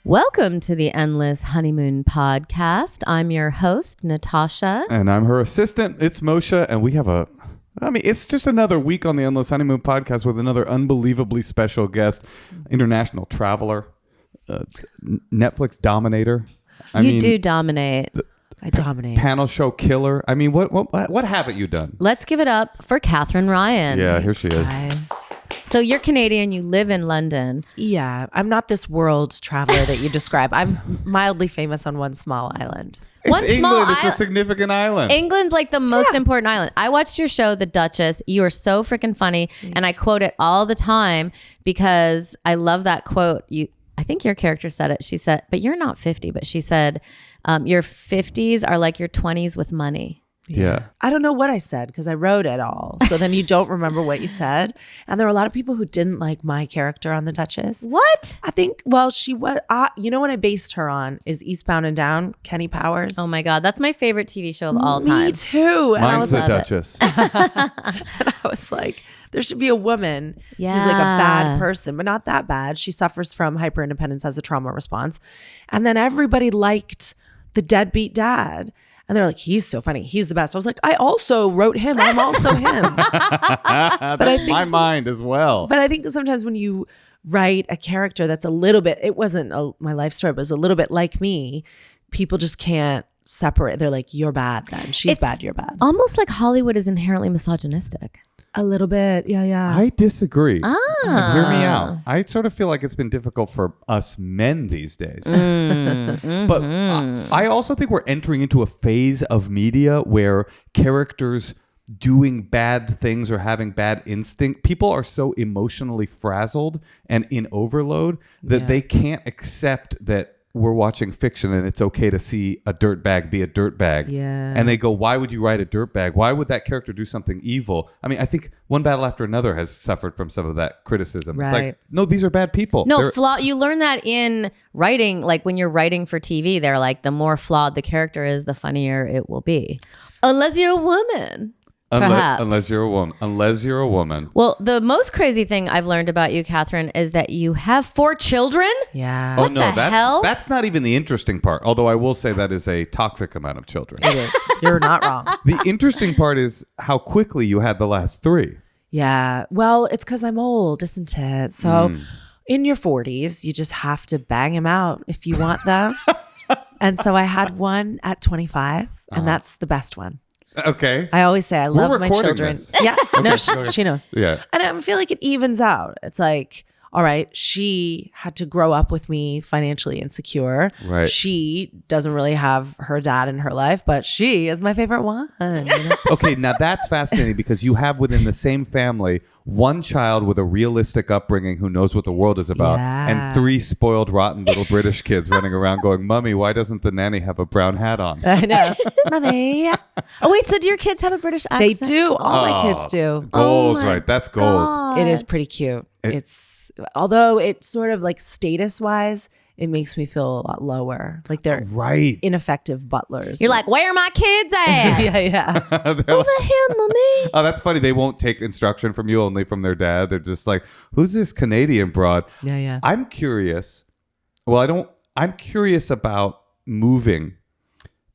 Welcome to the Endless Honeymoon Podcast. I'm your host, Natasha. And I'm her assistant. It's Moshe. And we have it's just another week on the Endless Honeymoon Podcast with another unbelievably special guest, international traveler, Netflix dominator. You do dominate. I dominate. Panel show killer. I mean, what haven't you done? Let's give it up for Katherine Ryan. Yeah, here she is. Guys. So you're Canadian, you live in London. Yeah, I'm not this world traveler that you describe. I'm mildly famous on one small island. It's England. It's a significant island. England's like the most important island. I watched your show, The Duchess. You are so freaking funny. And I quote it all the time because I love that quote. I think your character said it. She said, but you're not 50, but she said, your 50s are like your 20s with money. Yeah. I don't know what I said because I wrote it all. So then you don't remember what you said. And there were a lot of people who didn't like my character on The Duchess. What? I think, she was, you know what I based her on is Eastbound and Down, Kenny Powers. Oh my God. That's my favorite TV show of all time. Me too. And Mine's The Duchess. and I was like, there should be a woman who's like a bad person, but not that bad. She suffers from hyper-independence as a trauma response. And then everybody liked the deadbeat dad. And they're like, he's so funny. He's the best. I was like, I also wrote him. I'm also him. But I think my mind as well. But I think sometimes when you write a character that's a little bit, it wasn't my life story, but it was a little bit like me, people just can't separate. They're like, you're bad then. She's bad, you're bad. Almost like Hollywood is inherently misogynistic. A little bit. Yeah. I disagree. Hear me out. I sort of feel like it's been difficult for us men these days. But I also think we're entering into a phase of media where characters doing bad things or having bad instinct, people are so emotionally frazzled and in overload that they can't accept that we're watching fiction and it's okay to see a dirtbag be a dirtbag. Yeah. And they go, why would you write a dirtbag? Why would that character do something evil? I mean, I think One Battle After Another has suffered from some of that criticism. It's like, no, these are bad people. No, you learn that in writing, like when you're writing for TV, they're like, the more flawed the character is, the funnier it will be. Unless you're a woman. Perhaps. Unless you're a woman. Well, the most crazy thing I've learned about you, Katherine, is that you have 4 children. Yeah. What the hell? That's not even the interesting part. Although I will say that is a toxic amount of children. It is. You're not wrong. The interesting part is how quickly you had the last 3. Yeah. Well, it's because I'm old, isn't it? So in your 40s, you just have to bang them out if you want them. And so I had one at 25, and that's the best one. Okay. I always say I love my children. This. Yeah. No, she knows. Yeah. And I feel like it evens out. It's like, all right, she had to grow up with me financially insecure. Right. She doesn't really have her dad in her life, but she is my favorite one. You know? Okay, now that's fascinating because you have within the same family one child with a realistic upbringing who knows what the world is about, and 3 spoiled, rotten little British kids running around going, Mummy, why doesn't the nanny have a brown hat on? I know. Mommy. Oh, wait, so do your kids have a British accent? They do. All my kids do. Goals, right. That's goals. God. It is pretty cute. Although it's sort of like status wise, it makes me feel a lot lower. Like they're ineffective butlers. You're like, where are my kids at? yeah. Over here, Mommy. Oh, that's funny. They won't take instruction from you, only from their dad. They're just like, who's this Canadian broad? Yeah. I'm curious. I'm curious about moving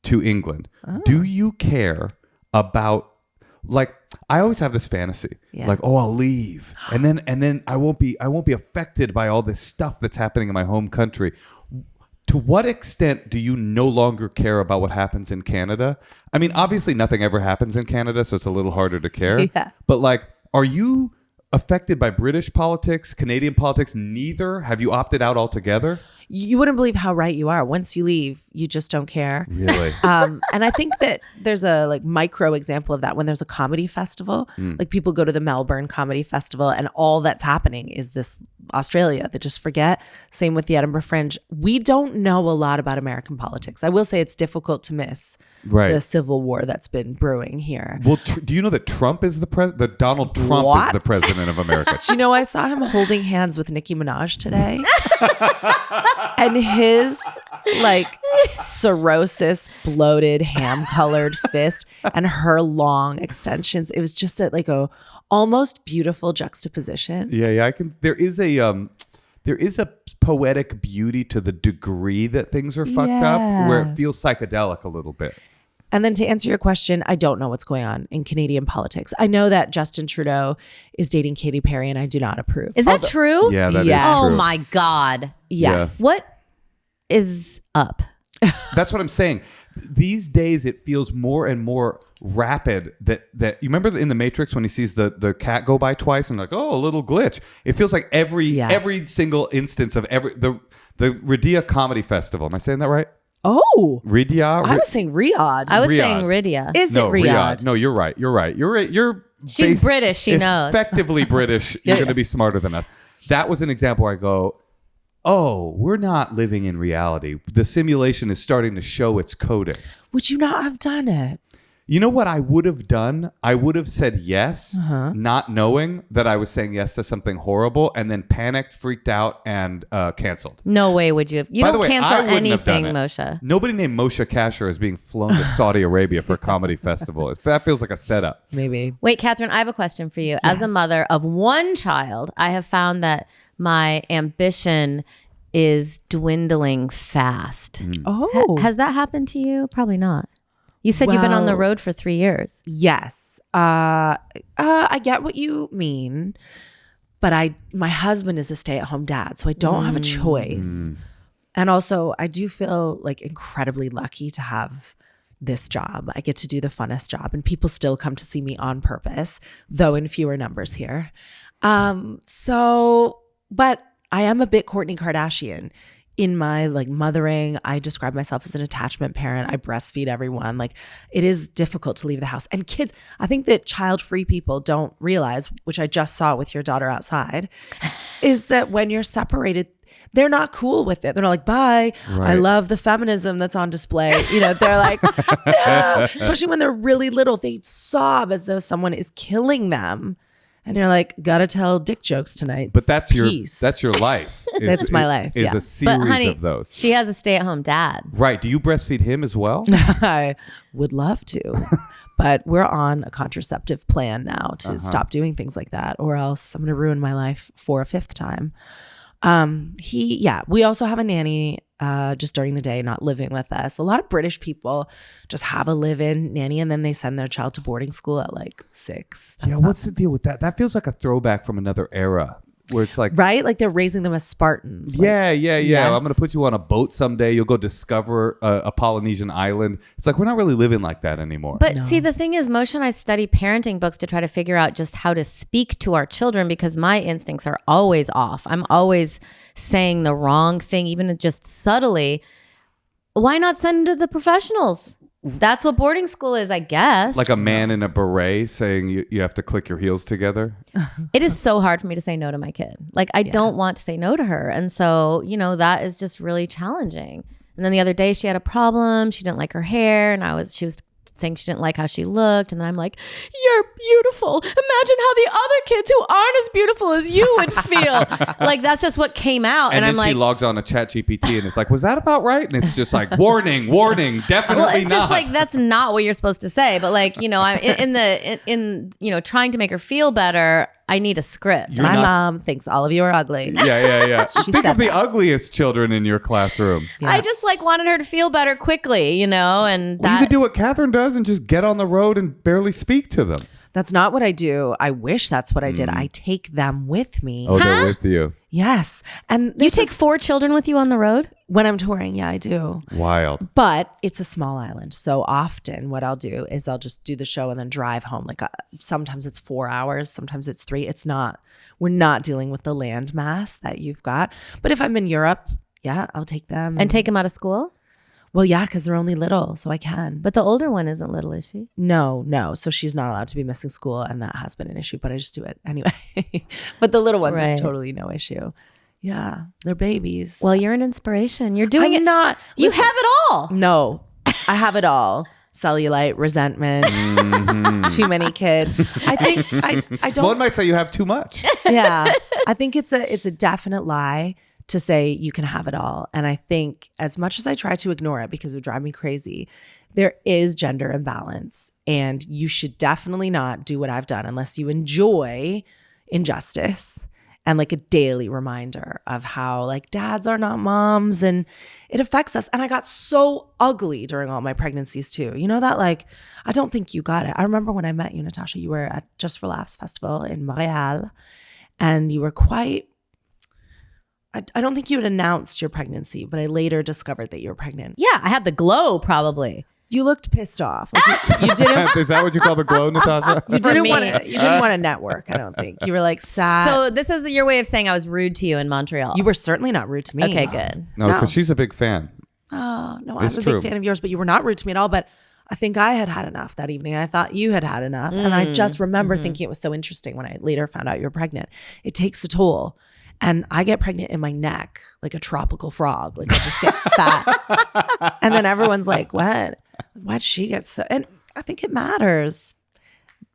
to England. Do you care about, like, I always have this fantasy, like, I'll leave, and then I won't be affected by all this stuff that's happening in my home country. To what extent do you no longer care about what happens in Canada? I mean, obviously nothing ever happens in Canada, so it's a little harder to care. Yeah. But like, are you affected by British politics, Canadian politics? Neither? Have you opted out altogether? You wouldn't believe how right you are. Once you leave, you just don't care. Really? And I think that there's a like micro example of that when there's a comedy festival. Like people go to the Melbourne Comedy Festival and all that's happening is this Australia. They just forget. Same with the Edinburgh Fringe. We don't know a lot about American politics. I will say it's difficult to miss the civil war that's been brewing here. Well, do you know that Trump is that Donald Trump is the president of America? Do you know I saw him holding hands with Nicki Minaj today? And his like cirrhosis, bloated, ham-colored fist and her long extensions. It was just a almost beautiful juxtaposition. Yeah. There is a there is a poetic beauty to the degree that things are fucked up, where it feels psychedelic a little bit. And then to answer your question, I don't know what's going on in Canadian politics. I know that Justin Trudeau is dating Katy Perry, and I do not approve. Is that true? Yeah, that is Yeah. true. Oh my God. Yes. What is up? That's what I'm saying. These days, it feels more and more rapid. That you remember in the Matrix when he sees the cat go by twice and like, oh, a little glitch. It feels like every single instance of the Radia Comedy Festival. Am I saying that right? Oh, Radia. I was saying Riyadh. I was Riyadh. saying Rydia. Is it Riyadh? No, you're right. You're She's British. She knows. Effectively British. You're going to be smarter than us. That was an example where I go, oh, we're not living in reality. The simulation is starting to show its coding. Would you not have done it? You know what I would have done? I would have said yes, not knowing that I was saying yes to something horrible, and then panicked, freaked out, and canceled. No way would you have. You By the don't way, I cancel wouldn't have done anything, it. Moshe. Nobody named Moshe Kasher is being flown to Saudi Arabia for a comedy festival. That feels like a setup. Maybe. Wait, Katherine, I have a question for you. As a mother of one child, I have found that my ambition is dwindling fast. Oh. Has that happened to you? Probably not. You said you've been on the Well- road for 3 years. Yes. I get what you mean, but my husband is a stay-at-home dad, so I don't have a choice. And also, I do feel like incredibly lucky to have this job. I get to do the funnest job, and people still come to see me on purpose, though in fewer numbers here. But I am a bit Kourtney Kardashian. In my mothering, I describe myself as an attachment parent. I breastfeed everyone. It is difficult to leave the house. And kids, I think that child-free people don't realize, which I just saw with your daughter outside, is that when you're separated, they're not cool with it. They're not like, bye. Right. I love the feminism that's on display. They're like, no. Especially when they're really little, they sob as though someone is killing them. And you're like, gotta tell dick jokes tonight. But that's Peace. your life. That's my life, Is yeah. a series But honey, of those. she has a stay-at-home dad. Right. Do you breastfeed him as well? I would love to, but we're on a contraceptive plan now to stop doing things like that, or else I'm going to ruin my life for a fifth time. We also have a nanny just during the day, not living with us. A lot of British people just have a live-in nanny, and then they send their child to boarding school at 6. What's the deal with that? That feels like a throwback from another era where it's like, Right? Like they're raising them as Spartans. yeah. Yes. I'm going to put you on a boat someday. You'll go discover a Polynesian island. It's like, we're not really living like that anymore. But see, the thing is, Moshe and I study parenting books to try to figure out just how to speak to our children, because my instincts are always off. I'm always saying the wrong thing, even just subtly. Why not send them to the professionals? That's what boarding school is, I guess. like a man in a beret saying you have to click your heels together. It is so hard for me to say no to my kid. I don't want to say no to her. And so, that is just really challenging. And then the other day she had a problem. She didn't like her hair, and she was saying she didn't like how she looked. And then I'm like, you're beautiful. Imagine how the other kids who aren't as beautiful as you would feel. That's just what came out. And then I'm like, she logs on to ChatGPT and it's like, was that about right? And it's just like, warning, definitely well, it's not. just that's not what you're supposed to say. But I'm in trying to make her feel better. I need a script. My mom thinks all of you are ugly. Yeah. Think said of the that. ugliest children in your classroom. I just wanted her to feel better quickly, and Well, that you could do what Catherine does and just get on the road and barely speak to them. That's not what I do. I wish that's what I did. I take them with me. Oh, they're with you. Yes. And you this take is 4 children with you on the road. when I'm touring. Yeah, I do. Wild. But it's a small island. So often what I'll do is I'll just do the show and then drive home. Sometimes it's 4 hours. Sometimes it's 3. We're not dealing with the land mass that you've got. But if I'm in Europe, yeah, I'll take them. And take them out of school? Well, yeah, because they're only little, so I can. But the older one isn't little, is she? No. So she's not allowed to be missing school, and that has been an issue, but I just do it anyway. But the little ones, Right. it's totally no issue. Yeah, they're babies. Well, you're an inspiration. You're doing I'm it. not. You Listen, have it all. No, I have it all. Cellulite, resentment, too many kids. I think I don't. One might say you have too much. Yeah, I think it's a definite lie to say you can have it all. And I think as much as I try to ignore it because it would drive me crazy, there is gender imbalance, and you should definitely not do what I've done unless you enjoy injustice and like a daily reminder of how like dads are not moms and it affects us. And I got so ugly during all my pregnancies too. You know that, like, I don't think you got it. I remember when I met you, Natasha, you were at Just for Laughs Festival in Montreal, and you were quite, I don't think you had announced your pregnancy, but I later discovered that you were pregnant. Yeah, I had the glow probably. You looked pissed off. Like you didn't. Is that what you call the glow, Natasha? You didn't me. want to. You didn't want to network. I don't think you were like sad. So this is your way of saying I was rude to you in Montreal. You were certainly not rude to me. Okay, good. No, because she's a big fan. Oh no, It's I'm a true. big fan of yours, but you were not rude to me at all. But I think I had had enough that evening. And I thought you had had enough, and I just remember thinking it was so interesting when I later found out you were pregnant. It takes a toll. And I get pregnant in my neck like a tropical frog. Like I just get fat. And then everyone's like, what? Why'd she get so? And I think it matters.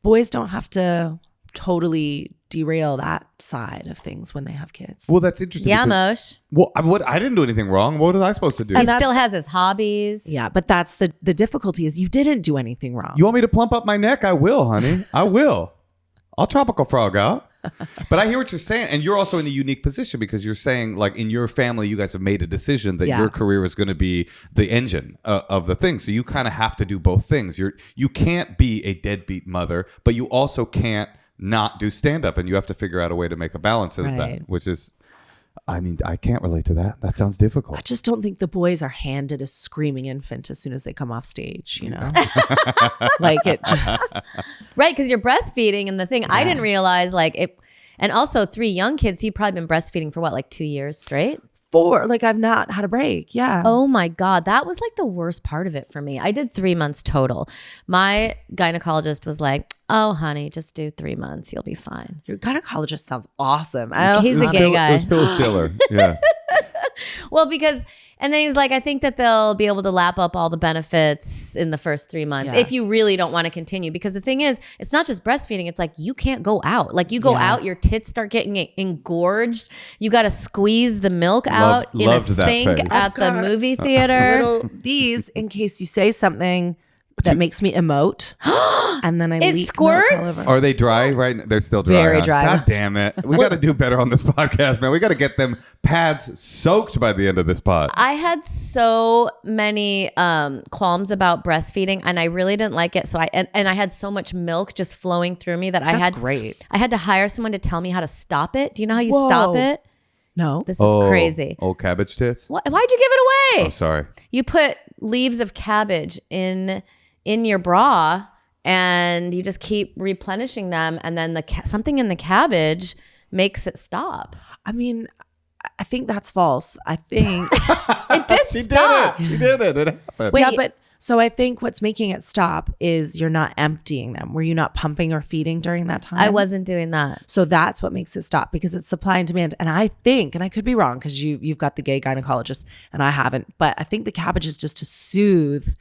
Boys don't have to totally derail that side of things when they have kids. Well, that's interesting. Yeah, because- Moshe. Well, I didn't do anything wrong. What was I supposed to do? He that's- still has his hobbies. Yeah, but that's the difficulty is you didn't do anything wrong. You want me to plump up my neck? I will, honey. I will. I'll tropical frog out. But I hear what you're saying. And you're also in a unique position because you're saying, like, in your family, you guys have made a decision that Yeah. your career is going to be the engine of the thing. So you kind of have to do both things. You can't be a deadbeat mother, but you also can't not do stand-up. And you have to figure out a way to make a balance of that, Right. which is, I mean, I can't relate to that. That sounds difficult. I just don't think the boys are handed a screaming infant as soon as they come off stage, you know? Like it just... Right, because you're breastfeeding, and the thing I didn't realize, like it, and also 3 young kids. You've probably been breastfeeding for what, like 2 years straight? 4, like I've not had a break. Yeah. Oh my God, that was like the worst part of it for me. I did 3 months total. My gynecologist was like, "Oh, honey, just do 3 months. You'll be fine." Your gynecologist sounds awesome. He's a gay guy. It was Phyllis Diller. Yeah. Well, because, and then he's like, I think that they'll be able to lap up all the benefits in the first 3 months Yeah. if you really don't want to continue. Because the thing is, it's not just breastfeeding. It's like you can't go out. Like you go Yeah. out, your tits start getting engorged. You got to squeeze the milk out in a loved that sink phase. at the movie theater. Little these in case you say something that makes me emote, and then I It leak milk all squirts? over. Are they dry right now? They're still dry. Very huh? dry. God damn it. We got to do better on this podcast, man. We got to get them pads soaked by the end of this pod. I had so many qualms about breastfeeding, and I really didn't like it. So and I had so much milk just flowing through me that I That's had great. I had to hire someone to tell me how to stop it. Do you know how you Whoa. stop it? No. This is crazy. Old cabbage tits? Why'd you give it away? Oh, sorry. You put leaves of cabbage in your bra, and you just keep replenishing them, and then something in the cabbage makes it stop. I mean, I think that's false. I think It did She stop. did it. She did it. It happened. Wait. yeah, but so I think what's making it stop is you're not emptying them. Were you not pumping or feeding during that time? I wasn't doing that. So that's what makes it stop because it's supply and demand. And I think, and I could be wrong because you've got the gay gynecologist and I haven't, but I think the cabbage is just to soothe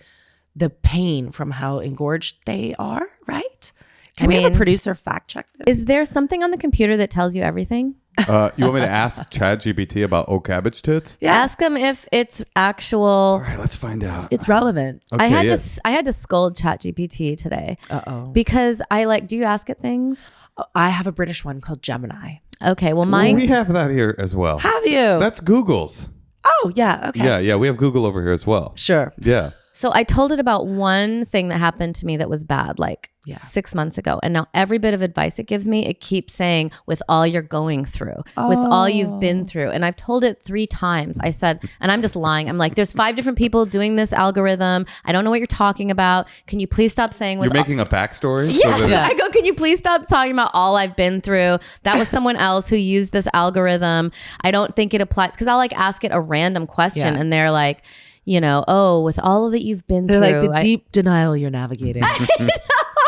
the pain from how engorged they are, right? Can we have a producer fact check this? Is there something on the computer that tells you everything? You want me to ask ChatGPT about old cabbage tits? Yeah. Ask them if it's actual. All right, let's find out. It's relevant. Okay, I had yeah. to scold ChatGPT today Uh-oh. because do you ask it things? I have a British one called Gemini. Okay, well Well, mine. we have that here as well. Have you? That's Google's. Oh, yeah. Okay. Yeah, we have Google over here as well. Sure. Yeah. So I told it about one thing that happened to me that was bad, like Yeah. 6 months ago. And now every bit of advice it gives me, it keeps saying, with all you're going through, with all you've been through. And I've told it 3 times. I said, and I'm just lying. I'm like, there's 5 different people doing this algorithm. I don't know what you're talking about. Can you please stop saying with You're making a backstory? Yes. So that- I go, can you please stop talking about all I've been through? That was someone else who used this algorithm. I don't think it applies because I'll ask it a random question Yeah. and they're like, with all that you've been They're through. like the deep denial you're navigating.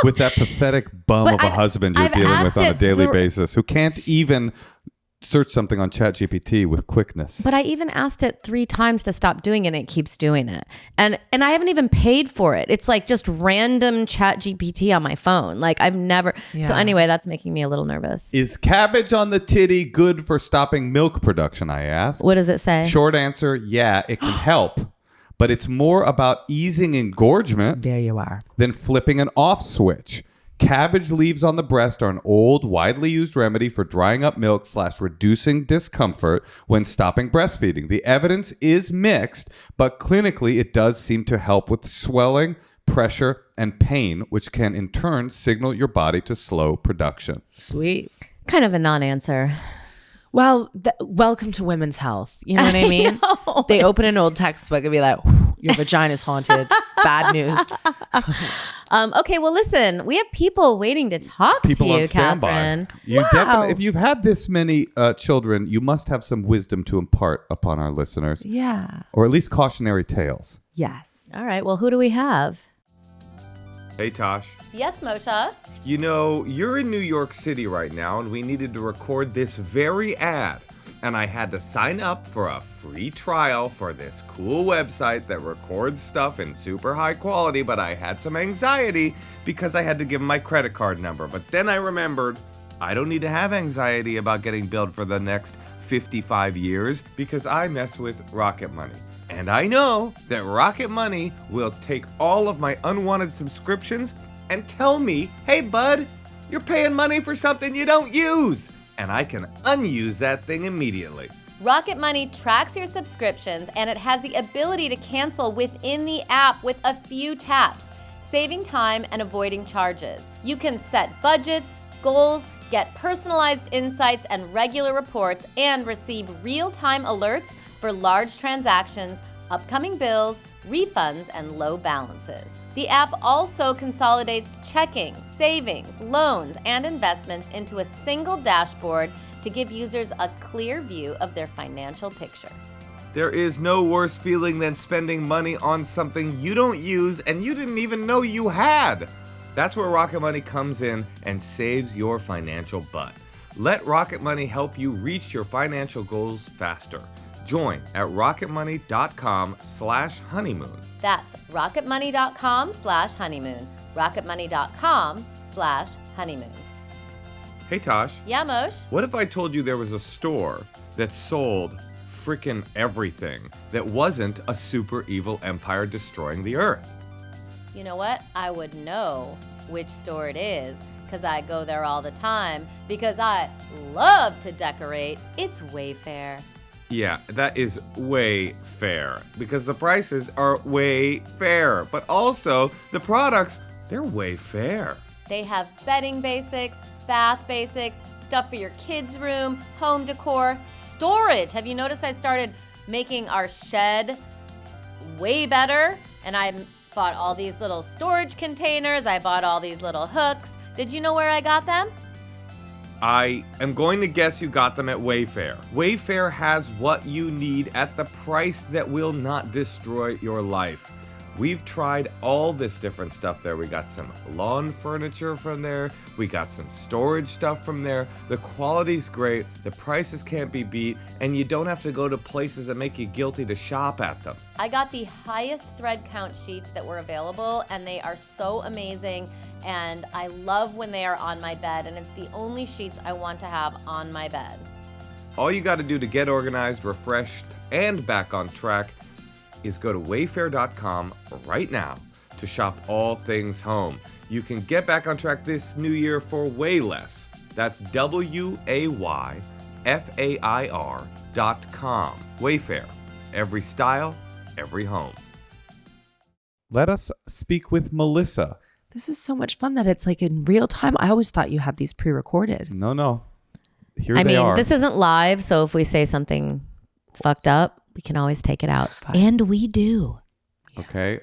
with that pathetic bum But of a I've- husband you're I've dealing with asked on a it daily through- basis who can't even search something on ChatGPT with quickness. But I even asked it 3 times to stop doing it and it keeps doing it. And I haven't even paid for it. It's like just random ChatGPT on my phone. Like I've never. So Yeah. anyway, that's making me a little nervous. Is cabbage on the titty good for stopping milk production, I asked? What does it say? Short answer, yeah, it can help. But it's more about easing engorgement There you are. than flipping an off switch. Cabbage leaves on the breast are an old, widely used remedy for drying up milk / reducing discomfort when stopping breastfeeding. The evidence is mixed, but clinically it does seem to help with swelling, pressure, and pain, which can in turn signal your body to slow production. Sweet. Kind of a non-answer. Well, welcome to women's health. You know what I mean? They open an old textbook and be like, your vagina's haunted. Bad news. Okay, well, listen, we have people waiting to talk to People on you, standby. Catherine. You definitely, if you've had this many children, you must have some wisdom to impart upon our listeners, Yeah. or at least cautionary tales. Yes. All right, well, who do we have? Hey, Tosh. Yes, Moshe. You know, you're in New York City right now, and we needed to record this very ad. And I had to sign up for a free trial for this cool website that records stuff in super high quality, but I had some anxiety because I had to give my credit card number. But then I remembered I don't need to have anxiety about getting billed for the next 55 years because I mess with Rocket Money. And I know that Rocket Money will take all of my unwanted subscriptions and tell me, hey, bud, you're paying money for something you don't use. And I can unuse that thing immediately. Rocket Money tracks your subscriptions, and it has the ability to cancel within the app with a few taps, saving time and avoiding charges. You can set budgets, goals, get personalized insights and regular reports, and receive real-time alerts for large transactions, upcoming bills, refunds, and low balances. The app also consolidates checking, savings, loans, and investments into a single dashboard to give users a clear view of their financial picture. There is no worse feeling than spending money on something you don't use and you didn't even know you had. That's where Rocket Money comes in and saves your financial butt. Let Rocket Money help you reach your financial goals faster. Join at rocketmoney.com/honeymoon. That's rocketmoney.com/honeymoon. rocketmoney.com/honeymoon. Hey Tosh, Yeah, Moshe? what if I told you there was a store that sold frickin' everything that wasn't a super evil empire destroying the earth? You know what? I would know which store it is because I go there all the time because I love to decorate. It's Wayfair. Yeah, that is way fair because the prices are way fair, but also the products, they're way fair. They have bedding basics, bath basics, stuff for your kids' room, home decor, storage. Have you noticed I started making our shed way better? And I bought all these little storage containers. I bought all these little hooks. Did you know where I got them? I am going to guess you got them at Wayfair. Wayfair has what you need at the price that will not destroy your life. We've tried all this different stuff there. We got some lawn furniture from there. We got some storage stuff from there. The quality's great. The prices can't be beat. And you don't have to go to places that make you guilty to shop at them. I got the highest thread count sheets that were available, and they are so amazing. And I love when they are on my bed, and it's the only sheets I want to have on my bed. All you got to do to get organized, refreshed, and back on track is go to wayfair.com right now to shop all things home. You can get back on track this new year for way less. That's WAYFAIR.com. Wayfair. Every style, every home. Let us speak with Melissa. This is so much fun that it's like in real time. I always thought you had these pre-recorded. No. Here I they mean, are. this isn't live, so if we say something fucked up, we can always take it out. Fine. And we do. Okay.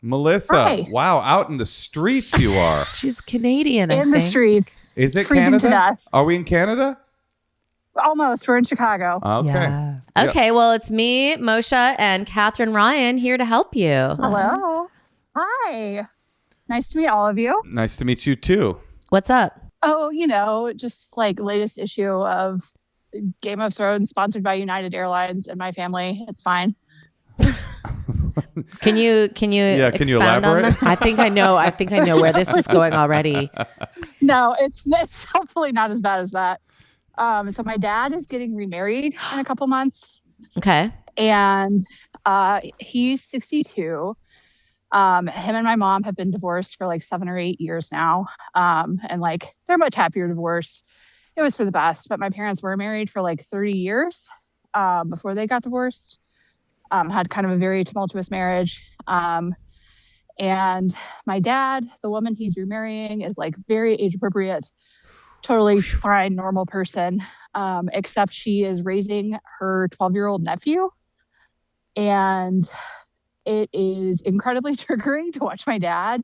Melissa, Hi. wow, out in the streets you are. She's Canadian, I In the think. streets. Is it freezing Canada? to death. Are we in Canada? Almost. We're in Chicago. Okay. Yeah. Okay, well, it's me, Moshe, and Katherine Ryan here to help you. Hello. Hi. Nice to meet all of you. Nice to meet you too. What's up? Oh, just like latest issue of Game of Thrones sponsored by United Airlines and my family. It's fine. Can you can you expound on elaborate? that? I think I know where this is going already. No, it's hopefully not as bad as that. So my dad is getting remarried in a couple months, Okay. and he's 62. Him and my mom have been divorced for like 7 or 8 years now. And like they're much happier divorced. It was for the best, but my parents were married for like 30 years before they got divorced. Had kind of a very tumultuous marriage. And my dad, the woman he's remarrying, is like very age appropriate, totally fine, normal person, except she is raising her 12-year-old nephew. And it is incredibly triggering to watch my dad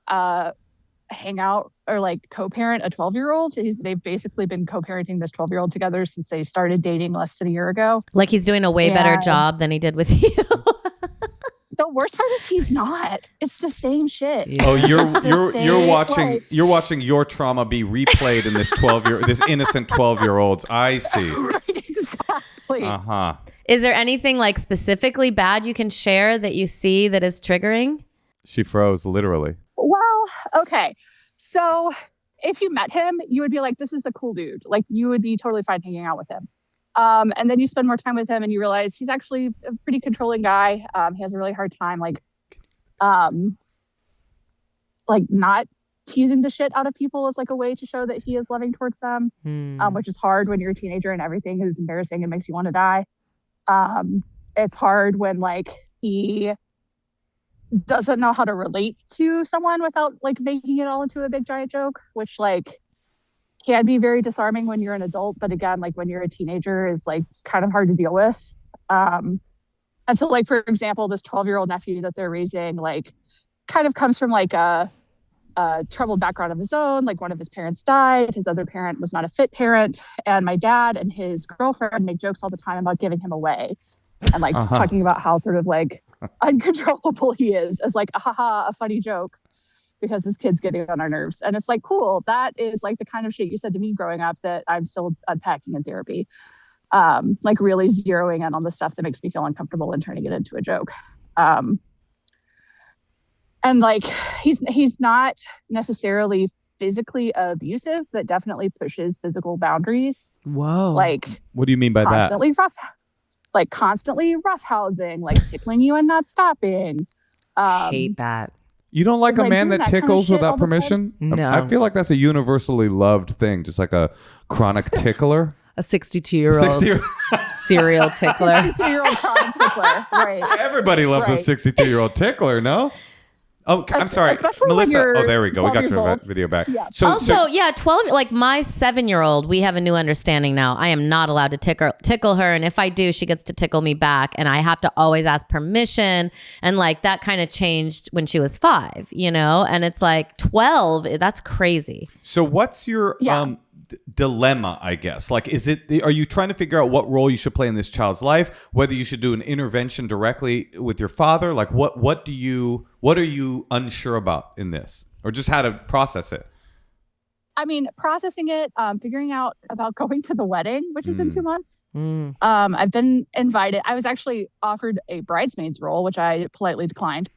hang out or like co-parent a 12-year-old. They've basically been co-parenting this 12-year-old together since they started dating less than a year ago. Like he's doing a way better job than he did with you. The worst part is he's not. It's the same shit. Yeah. Oh, you're watching your trauma be replayed in this innocent 12-year-old's. I see. Right, exactly. Uh-huh. Is there anything like specifically bad you can share that you see that is triggering? She froze, literally. Well, okay. So if you met him, you would be like, this is a cool dude. Like you would be totally fine hanging out with him. And then you spend more time with him and you realize he's actually a pretty controlling guy. He has a really hard time, like not teasing the shit out of people is like a way to show that he is loving towards them, which is hard when you're a teenager and everything is embarrassing and makes you want to die. It's hard when like he doesn't know how to relate to someone without like making it all into a big giant joke, which like can be very disarming when you're an adult, but again, like when you're a teenager is like kind of hard to deal with. And so like, for example, this 12-year-old nephew that they're raising, like kind of comes from like a troubled background of his own. Like one of his parents died. His other parent was not a fit parent. And my dad and his girlfriend make jokes all the time about giving him away and like talking about how sort of like uncontrollable he is as like, a funny joke because this kid's getting on our nerves. And it's like, cool. That is like the kind of shit you said to me growing up that I'm still unpacking in therapy. Like really zeroing in on the stuff that makes me feel uncomfortable and turning it into a joke. And like, he's not necessarily physically abusive, but definitely pushes physical boundaries. Whoa. Like, what do you mean by constantly that? Constantly roughhousing, like tickling you and not stopping. Hate that. You don't like a man that tickles kind of without permission? No. I feel like that's a universally loved thing, just like a chronic tickler. A 62-year-old serial tickler. 62-year-old chronic tickler, right. Everybody loves a 62-year-old tickler, no? Oh, I'm sorry. Melissa. Oh, there we go. We got your video back. Yeah. So 12, like my 7-year-old, we have a new understanding now. I am not allowed to tickle her. And if I do, she gets to tickle me back. And I have to always ask permission. And like that kind of changed when she was 5, you know? And it's like 12, that's crazy. So what's your dilemma, I guess? Like, are you trying to figure out what role you should play in this child's life, whether you should do an intervention directly with your father? Like what are you unsure about in this, or just how to process it? I mean, processing it, figuring out about going to the wedding, which is in 2 months. I've been invited. I was actually offered a bridesmaid's role, which I politely declined.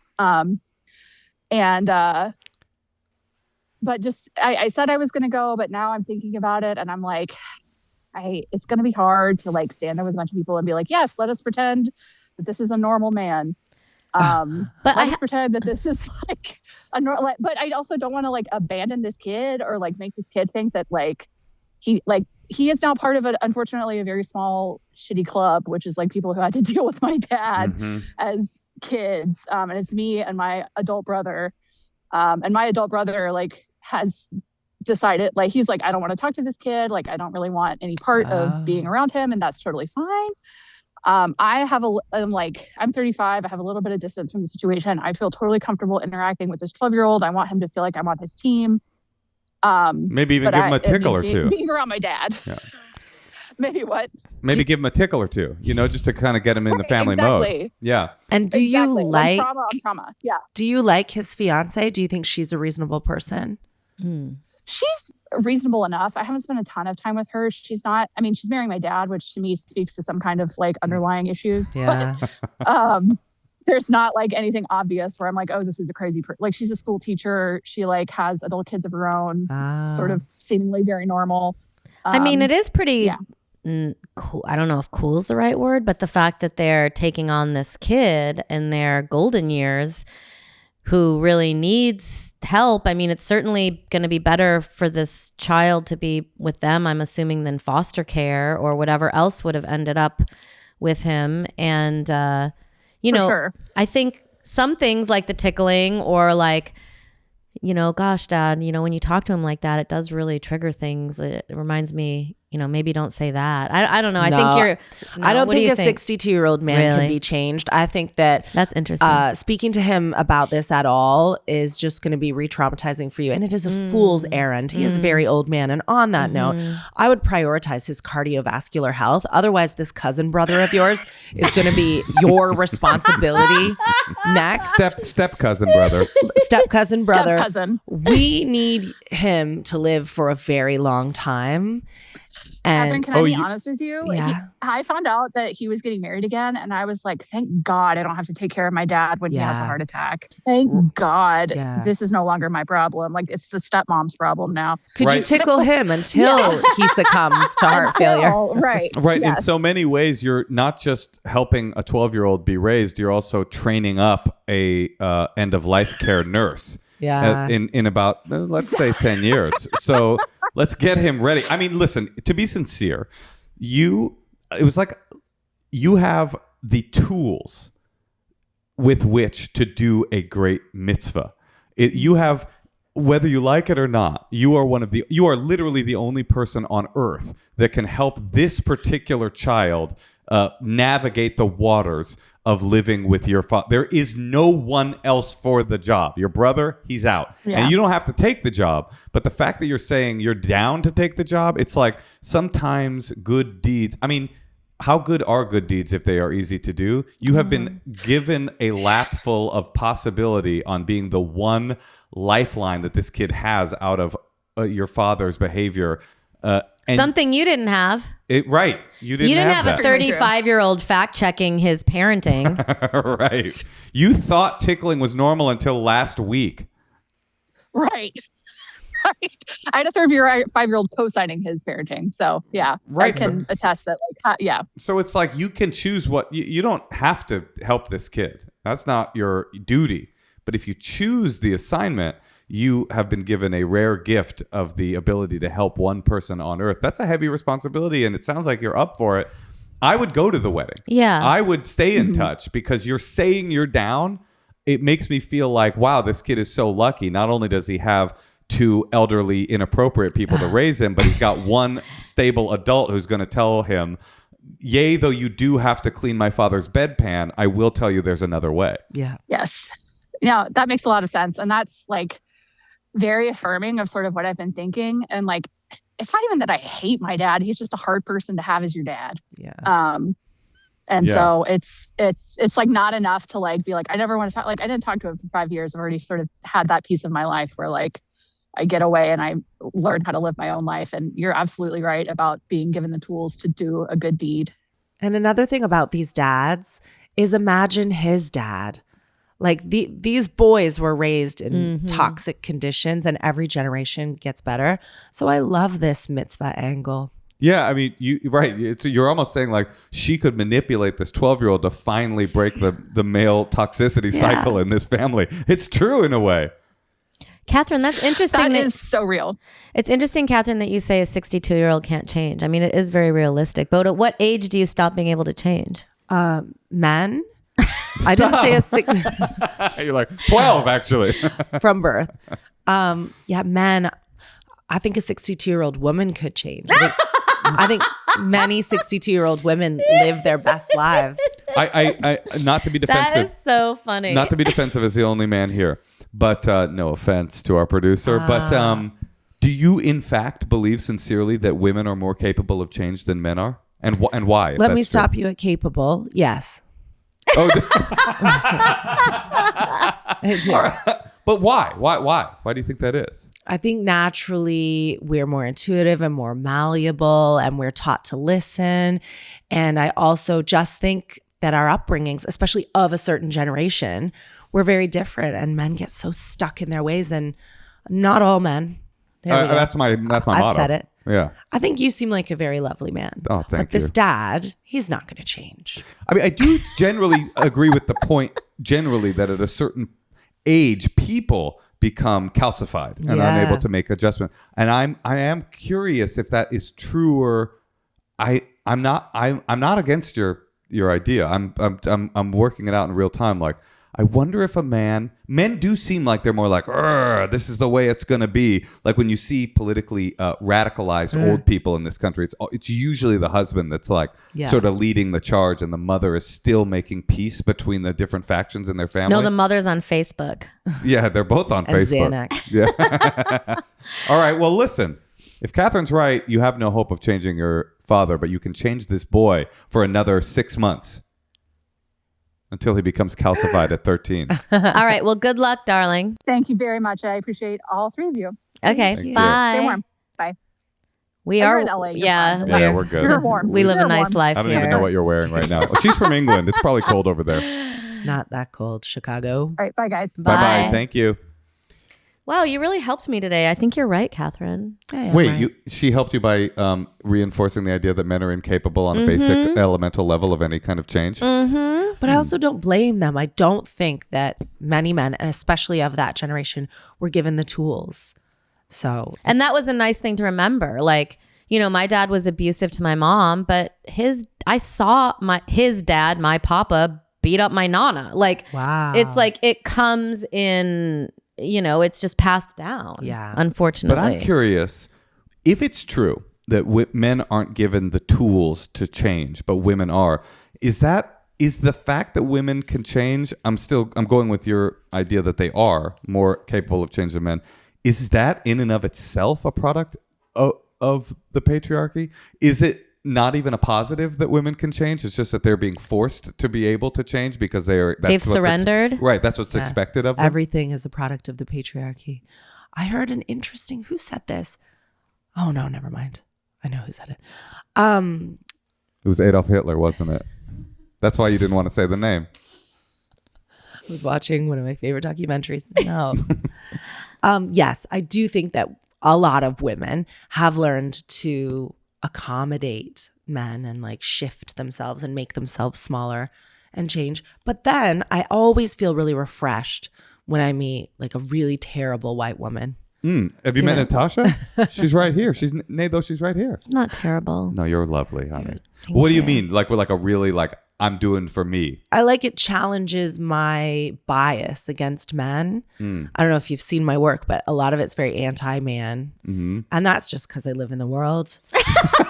But just, I said I was going to go, but now I'm thinking about it and I'm like, it's going to be hard to like stand there with a bunch of people and be like, yes, let us pretend that this is a normal man. But let's pretend that this is like a normal, but I also don't want to like abandon this kid or like make this kid think that like he is now part of unfortunately a very small shitty club, which is like people who had to deal with my dad as kids. And it's me and my adult brother. And my adult brother like has decided, like, he's like, I don't want to talk to this kid. Like, I don't really want any part of being around him. And that's totally fine. I'm 35. I have a little bit of distance from the situation. I feel totally comfortable interacting with this 12-year-old. I want him to feel like I'm on his team. Maybe even give him a tickle or two. Being around my dad. Yeah. Maybe what? Maybe give him a tickle or two, just to kind of get him in the family mode. Yeah. And do you like trauma? Yeah. Do you like his fiance? Do you think she's a reasonable person? She's reasonable enough. I haven't spent a ton of time with her. She's not, she's marrying my dad, which to me speaks to some kind of like underlying issues. Yeah. But there's not like anything obvious where I'm like, oh, this is a crazy person. Like she's a school teacher. She like has adult kids of her own, sort of seemingly very normal. It is pretty cool. I don't know if cool is the right word, but the fact that they're taking on this kid in their golden years who really needs help. I mean, it's certainly going to be better for this child to be with them, I'm assuming, than foster care or whatever else would have ended up with him. And, Sure. I think some things like the tickling or like, gosh, Dad, when you talk to him like that, it does really trigger things. It reminds me, maybe don't say that. I don't know. I think you're. I don't what do think you a 62-year-old man can Really? be changed. I think that That's interesting. speaking to him about this at all is just going to be re-traumatizing for you. And it is a fool's errand. He is a very old man. And on that note, I would prioritize his cardiovascular health. Otherwise, this cousin brother of yours is going to be your responsibility next. Step cousin brother. Step cousin brother. Step-cousin. We need him to live for a very long time. Catherine, And can I be honest with you? Yeah. I found out that he was getting married again, and I was like, thank God I don't have to take care of my dad when he has a Yeah. heart attack. Thank God Yeah. this is no longer my problem. Like, it's the stepmom's problem now. could you Right. tickle him until he succumms to heart failure? Until- Right. Right. In Yes. so many ways, you're not just helping a 12-year-old be raised, you're also training up a end of life care nurse. Yeah. In about, let's say, 10 years. So let's get him ready. I mean, listen, to be sincere, it was like you have the tools with which to do a great mitzvah. You have, whether you like it or not, you are literally the only person on earth that can help this particular child navigate the waters of living with your father. There is no one else for the job. Your brother, he's out. Yeah. And you don't have to take the job. But the fact that you're saying you're down to take the job, it's like sometimes good deeds. I mean, how good are good deeds if they are easy to do? You have been given a lap full of possibility on being the one lifeline that this kid has out of your father's behavior. And Something you didn't have. right. You didn't have that. a 35-year-old fact checking his parenting. Right. You thought tickling was normal until last week. Right. Right. I had a 5-year-old co-signing his parenting. So, yeah. Right. I can attest that, yeah. So it's like you can choose what you don't have to help this kid. That's not your duty. But if you choose the assignment, you have been given a rare gift of the ability to help one person on earth. That's a heavy responsibility, and it sounds like you're up for it. I would go to the wedding. Yeah. I would stay in touch because you're saying you're down. It makes me feel like, wow, this kid is so lucky. Not only does he have two elderly, inappropriate people to raise him, but he's got one stable adult who's going to tell him, yea, though you do have to clean my father's bedpan, I will tell you there's another way. Yeah. Yes. Yeah, that makes a lot of sense. And that's like very affirming of sort of what I've been thinking. And like, it's not even that I hate my dad. He's just a hard person to have as your dad. Yeah. And Yeah. so it's like not enough to like be like, I never want to talk. Like, I didn't talk to him for 5 years. I've already sort of had that piece of my life where like I get away and I learn how to live my own life. And you're absolutely right about being given the tools to do a good deed. And another thing about these dads is imagine his dad. Like these boys were raised in toxic conditions and every generation gets better. So I love this mitzvah angle. Yeah, I mean, you're almost saying like she could manipulate this 12-year-old to finally break the male toxicity cycle in this family. It's true in a way. Catherine, that's interesting. That is so real. It's interesting, Catherine, that you say a 62-year-old can't change. I mean, it is very realistic. But at what age do you stop being able to change? Men? I didn't say a six You're like 12, actually. from birth. Men. I think a 62-year-old woman could change. I think many 62-year-old women live their best lives. I not to be defensive. That is so funny. Not to be defensive as the only man here, but no offense to our producer. But do you in fact believe sincerely that women are more capable of change than men are? And why? if Let me that's true? stop you at capable. Yes. Oh, I do. but why? Why do you think that is? I think naturally we're more intuitive and more malleable and we're taught to listen. And I also just think that our upbringings, especially of a certain generation, were very different and men get so stuck in their ways and not all men. There we go. That's my motto. I've said it. Yeah. I think you seem like a very lovely man. Oh, thank But this you. dad, he's not going to change. I mean, I do generally agree with the point generally that at a certain age, people become calcified and unable to make adjustment. And I am curious if that is true, or I'm not against your idea. I'm working it out in real time. Like, I wonder if men do seem like they're more like, this is the way it's going to be. Like when you see politically radicalized old people in this country, it's usually the husband that's like sort of leading the charge, and the mother is still making peace between the different factions in their family. No, the mother's on Facebook. Yeah, they're both on and Facebook. Xanax. Yeah. All right. Well, listen, if Catherine's right, you have no hope of changing your father, but you can change this boy for another 6 months. Until he becomes calcified at 13. All right. Well, good luck, darling. Thank you very much. I appreciate all three of you. Okay. Thank you. Bye. Stay warm. Bye. We Oh, are you're in LA. You're yeah. fine. Yeah, we're good. You're warm. We live a You're nice warm. life I don't here. even know what you're wearing right now. Well, she's from England. It's probably cold over there. Not that cold. Chicago. All right. Bye, guys. Bye-bye. Thank you. Wow, you really helped me today. I think you're right, Catherine. Wait, she helped you by reinforcing the idea that men are incapable on a basic elemental level of any kind of change? Mm-hmm. But I also don't blame them. I don't think that many men, and especially of that generation, were given the tools. So, And that was a nice thing to remember. Like, you know, my dad was abusive to my mom, but I saw his dad, my papa, beat up my nana. Like, wow. it's like it comes in, you know, it's just passed down. Yeah. Unfortunately. But I'm curious, if it's true that men aren't given the tools to change, but women are, is the fact that women can change, I'm going with your idea that they are more capable of change than men. Is that in and of itself a product of the patriarchy? Is it not even a positive that women can change? It's just that they're being forced to be able to change because they've surrendered. Right. That's what's expected of them. Everything is a product of the patriarchy. I heard who said this? Oh no, never mind. I know who said it. It was Adolf Hitler, wasn't it? That's why you didn't want to say the name. I was watching one of my favorite documentaries. No. Yes, I do think that a lot of women have learned to accommodate men and like shift themselves and make themselves smaller and change. But then I always feel really refreshed when I meet like a really terrible white woman. Have you met Natasha? She's right here. She's right here. Not terrible. No, you're lovely, honey. What do you mean? Like we're like a really like I'm doing for me. I like it challenges my bias against men. I don't know if you've seen my work, but a lot of it's very anti-man. Mm-hmm. And that's just because I live in the world.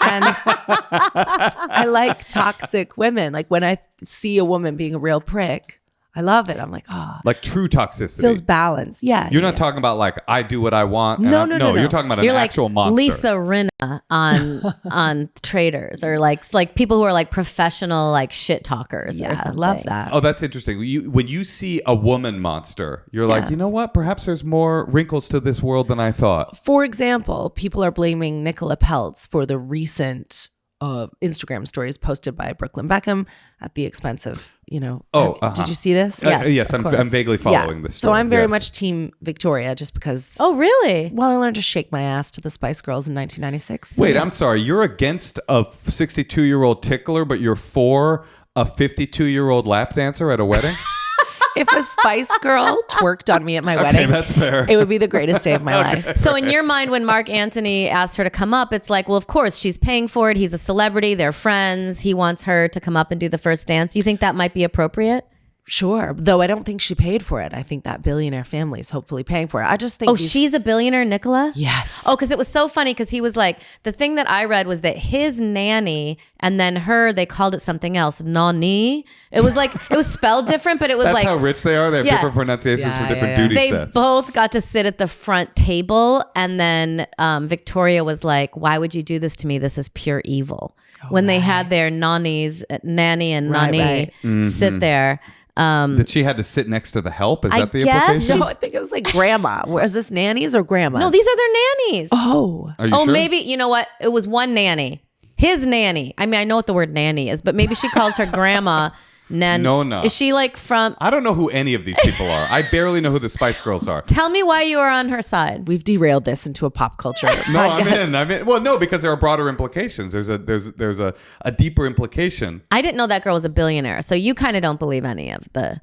And I like toxic women. Like when I see a woman being a real prick, I love it. I'm like, like true toxicity. Feels balanced. Yeah. You're not talking about like I do what I want. No. You're talking about an actual like monster. Lisa Rinna on Traders, or like people who are like professional like shit talkers. Yeah, or something. I love that. Oh, that's interesting. When you see a woman monster, you're like, you know what? Perhaps there's more wrinkles to this world than I thought. For example, people are blaming Nicola Peltz for the recent Instagram stories posted by Brooklyn Beckham at the expense of, did you see this? Yes, I'm vaguely following this story. So I'm very much team Victoria just because. Oh, really? Well, I learned to shake my ass to the Spice Girls in 1996. Wait, I'm sorry. You're against a 62-year-old tickler, but you're for a 52-year-old lap dancer at a wedding? If a Spice Girl twerked on me at my wedding, that's fair. It would be the greatest day of my life. So in your mind, when Mark Antony asked her to come up, it's like, well, of course, she's paying for it. He's a celebrity. They're friends. He wants her to come up and do the first dance. You think that might be appropriate? Sure. Though I don't think she paid for it. I think that billionaire family is hopefully paying for it. I just think. Oh, she's a billionaire, Nicola? Yes. Oh, because it was so funny because he was like, the thing that I read was that his nanny and then her, they called it something else, Nani. It was like, it was spelled different, but it was That's like. how rich they are. They have different pronunciations for different duty They sets. both got to sit at the front table. And then Victoria was like, why would you do this to me? This is pure evil. When they had their nanny and Nani sit there. That she had to sit next to the help? Is that the guess implication? No, I think it was like grandma. Was this nannies or grandmas? No, these are their nannies. Oh. Are you sure? Maybe, you know what? It was one nanny. His nanny. I mean, I know what the word nanny is, but maybe she calls her grandma No. Is she like from... I don't know who any of these people are. I barely know who the Spice Girls are. Tell me why you are on her side. We've derailed this into a pop culture. No, I'm in. Well, no, because there are broader implications. There's a deeper implication. I didn't know that girl was a billionaire, so you kind of don't believe any of the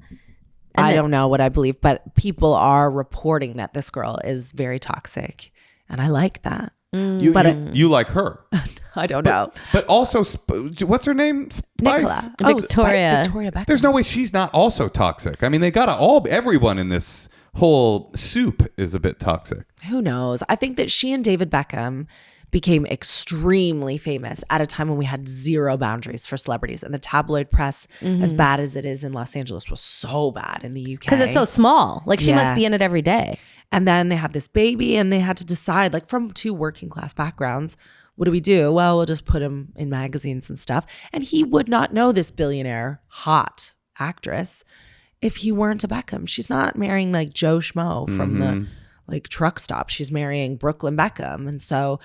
I don't know what I believe, but people are reporting that this girl is very toxic. And I like that. You like her. I don't know. But also, what's her name? Spice? Victoria. Victoria Beckham. There's no way she's not also toxic. I mean, they gotta everyone in this whole soup is a bit toxic. Who knows? I think that she and David Beckham became extremely famous at a time when we had zero boundaries for celebrities. And the tabloid press, as bad as it is in Los Angeles, was so bad in the UK. Because it's so small. Like she must be in it every day. And then they had this baby and they had to decide, like from two working class backgrounds, what do we do? Well, we'll just put him in magazines and stuff. And he would not know this billionaire hot actress if he weren't a Beckham. She's not marrying like Joe Schmo from the like truck stop. She's marrying Brooklyn Beckham. And so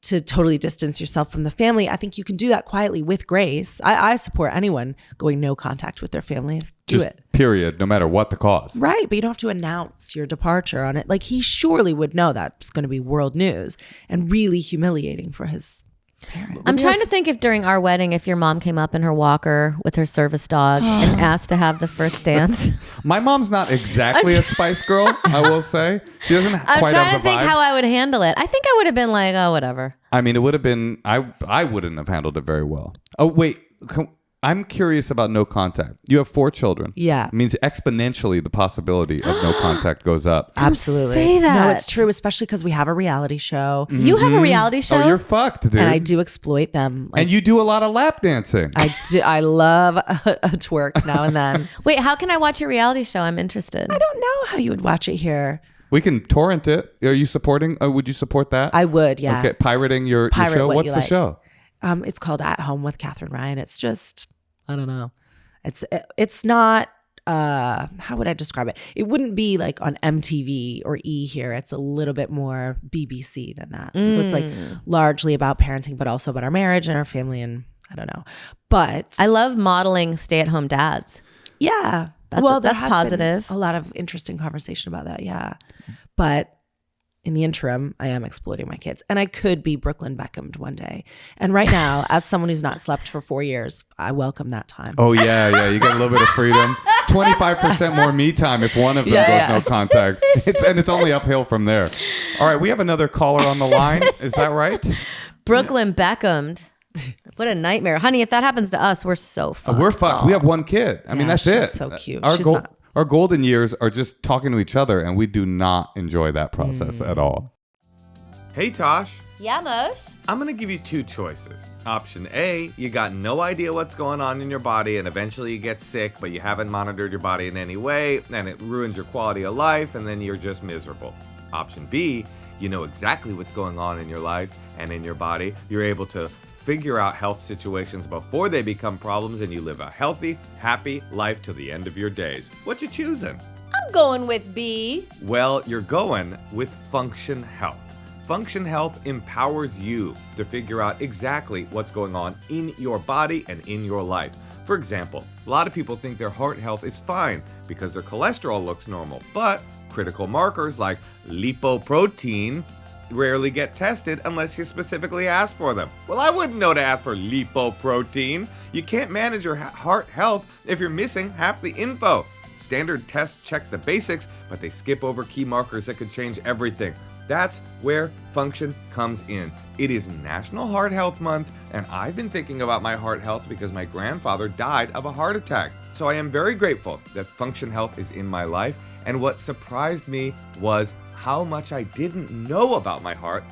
to totally distance yourself from the family, I think you can do that quietly with grace. I support anyone going no contact with their family. Do Just it. Period, no matter what the cause. Right, but you don't have to announce your departure on it. Like he surely would know that's going to be world news and really humiliating for his parents. I'm trying to think if during our wedding, if your mom came up in her walker with her service dog and asked to have the first dance. My mom's not exactly a Spice Girl, I will say. She doesn't I'm quite trying have to the think vibe. how I would handle it. I think I would have been like, oh, whatever. I mean, it would have been, I wouldn't have handled it very well. Oh, wait. I'm curious about no contact. You have 4 children. Yeah. It means exponentially the possibility of no contact goes up. Absolutely. say that. No, it's true, especially because we have a reality show You have a reality show? Oh, you're fucked, dude. and I do exploit them. Like, And you do a lot of lap dancing. I do. I love a twerk now and then. Wait, how can I watch your reality show? I'm interested. I don't know how you would watch it here. We can torrent it. Are you supporting? Would you support that? I would, yeah. Okay, pirating your Pirate show. what What's you the like. show? It's called At Home with Katherine Ryan. It's just, I don't know. It's not, how would I describe it? It wouldn't be like on MTV or E here. It's a little bit more BBC than that. So it's like largely about parenting, but also about our marriage and our family and I don't know. But I love modeling stay-at-home dads. yeah. That's there has positive. been a lot of interesting conversation about that. Yeah. But in the interim, I am exploiting my kids. And I could be Brooklyn Beckham'd one day. And right now, as someone who's not slept for 4 years, I welcome that time. Oh, yeah. You get a little bit of freedom. 25% more me time if one of them goes no contact. It's only uphill from there. All right, we have another caller on the line. Is that right? Brooklyn Beckham. What a nightmare. Honey, if that happens to us, we're so fucked. We're fucked. We have one kid. I mean, that's she's it. so cute. Our She's not. Our golden years are just talking to each other, and we do not enjoy that process at all. Hey, Tosh. Yeah, Moshe. I'm going to give you 2 choices. Option A, you got no idea what's going on in your body and eventually you get sick, but you haven't monitored your body in any way and it ruins your quality of life and then you're just miserable. Option B, you know exactly what's going on in your life and in your body. You're able to figure out health situations before they become problems and you live a healthy, happy life till the end of your days. What you choosing? I'm going with B. Well, you're going with Function Health. Function Health empowers you to figure out exactly what's going on in your body and in your life. For example, a lot of people think their heart health is fine because their cholesterol looks normal, but critical markers like lipoprotein rarely get tested unless you specifically ask for them. Well, I wouldn't know to ask for lipoprotein. You can't manage your heart health if you're missing half the info. Standard tests check the basics, but they skip over key markers that could change everything. That's where Function comes in. It is National Heart Health Month, and I've been thinking about my heart health because my grandfather died of a heart attack. So I am very grateful that Function Health is in my life, and what surprised me was how much I didn't know about my heart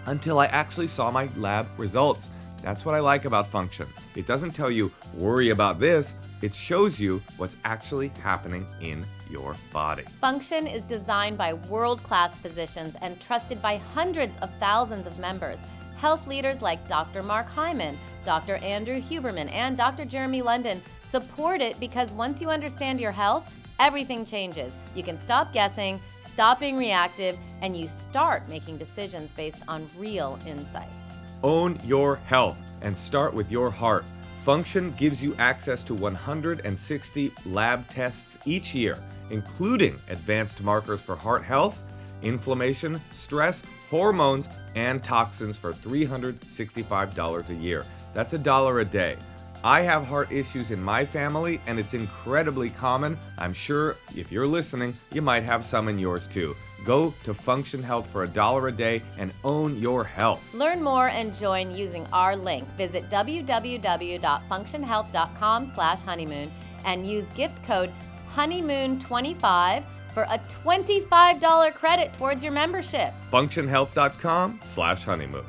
until I actually saw my lab results. That's what I like about Function. It doesn't tell you, worry about this. It shows you what's actually happening in your body. Function is designed by world-class physicians and trusted by hundreds of thousands of members. Health leaders like Dr. Mark Hyman, Dr. Andrew Huberman, and Dr. Jeremy London support it because once you understand your health, everything changes. You can stop guessing, stop being reactive, and you start making decisions based on real insights. Own your health and start with your heart. Function gives you access to 160 lab tests each year, including advanced markers for heart health, inflammation, stress, hormones, and toxins for $365 a year. That's $1 a day. I have heart issues in my family, and it's incredibly common. I'm sure if you're listening, you might have some in yours too. Go to Function Health for $1 a day and own your health. Learn more and join using our link. Visit www.functionhealth.com/honeymoon and use gift code honeymoon25 for a $25 credit towards your membership. functionhealth.com/honeymoon.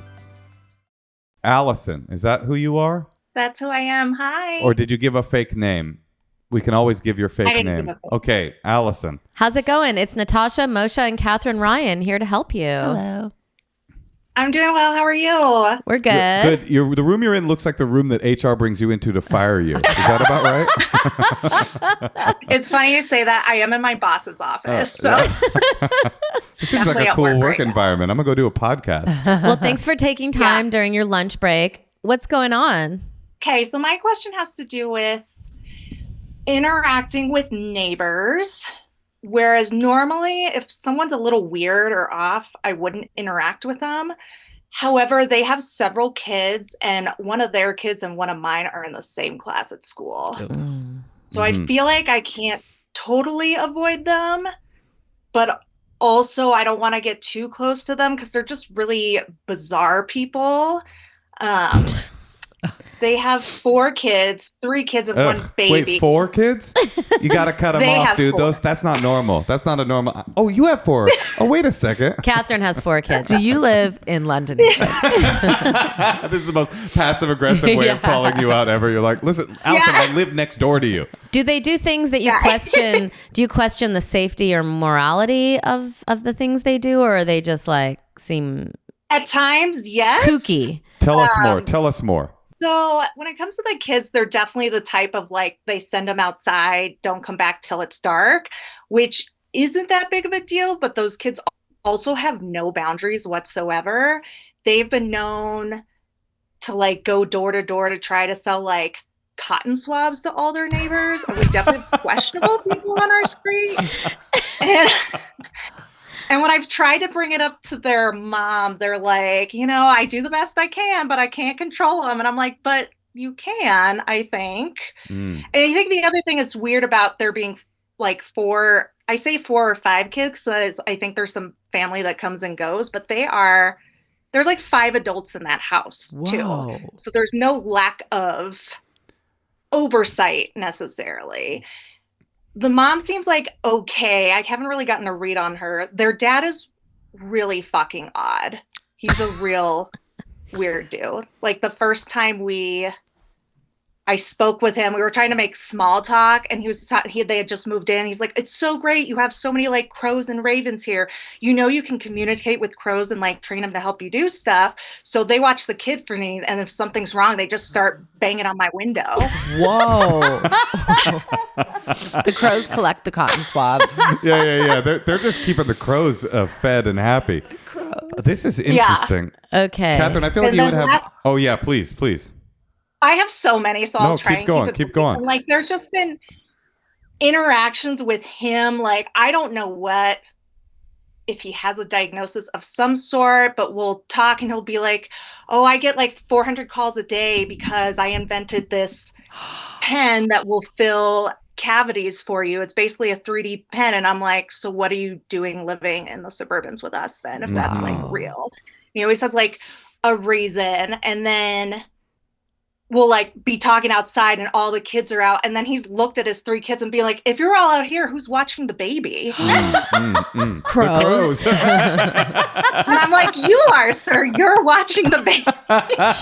Allison, is that who you are? That's who I am. Hi. Or did you give a fake name? We can always give your fake I didn't name. give a fake Okay, Allison. How's it going? It's Natasha, Moshe, and Katherine Ryan here to help you. Hello. I'm doing well. How are you? We're good. Good. The room you're in looks like the room that HR brings you into to fire you. Is that about right? It's funny you say that. I am in my boss's office. So It seems like Definitely a at cool work work right now. environment. I'm going to go do a podcast. Well, thanks for taking time during your lunch break. What's going on? okay, so my question has to do with interacting with neighbors. Whereas normally, if someone's a little weird or off, I wouldn't interact with them. However, they have several kids, and one of their kids and one of mine are in the same class at school. So I feel like I can't totally avoid them, but also I don't want to get too close to them because they're just really bizarre people. They have 4 kids, 3 kids and 1 baby. Wait, 4 kids? You got to cut them They off, have dude. 4. That's not normal. That's not a normal. Oh, you have 4. Oh, wait a second. Catherine has 4 kids. Do you live in London? This is the most passive aggressive way of calling you out ever. You're like, listen, Allison, I live next door to you. Do they do things that you question? Do you question the safety or morality of the things they do, or are they just like seem At times, yes. kooky? Tell us more. Tell us more. So when it comes to the kids, they're definitely the type of like they send them outside, don't come back till it's dark, which isn't that big of a deal. But those kids also have no boundaries whatsoever. They've been known to like go door to door to try to sell like cotton swabs to all their neighbors. And we definitely have questionable people on our street. And when I've tried to bring it up to their mom, they're like, I do the best I can, but I can't control them. And I'm like, but you can, I think. And I think the other thing that's weird about there being like 4, I say 4 or 5 kids, because I think there's some family that comes and goes, but there's like 5 adults in that house too. So there's no lack of oversight necessarily. The mom seems like okay. I haven't really gotten a read on her. Their dad is really fucking odd. He's a real weird dude. Like the first time I spoke with him, we were trying to make small talk, and they had just moved in. He's like, "It's so great. You have so many like crows and ravens here. You can communicate with crows and like train them to help you do stuff." So they watch the kid for me, and if something's wrong, they just start banging on my window. Whoa. The crows collect the cotton swabs. Yeah. They're just keeping the crows fed and happy. This is interesting. Okay. Catherine, I feel like And you would then have. Oh, yeah, please. I have so many, so I'll try keep and going. keep it Keep brief. going. And, like, there's just been interactions with him. Like, I don't know if he has a diagnosis of some sort, but we'll talk and he'll be like, "Oh, I get like 400 calls a day because I invented this pen that will fill cavities for you. It's basically a 3D pen." And I'm like, "So what are you doing living in the suburbans with us then, if that's like real?" He always has like a reason. And then we'll like be talking outside and all the kids are out. And then he's looked at his 3 kids and be like, "If you're all out here, who's watching the baby?" Crows. And I'm like, "You are, sir. You're watching the baby."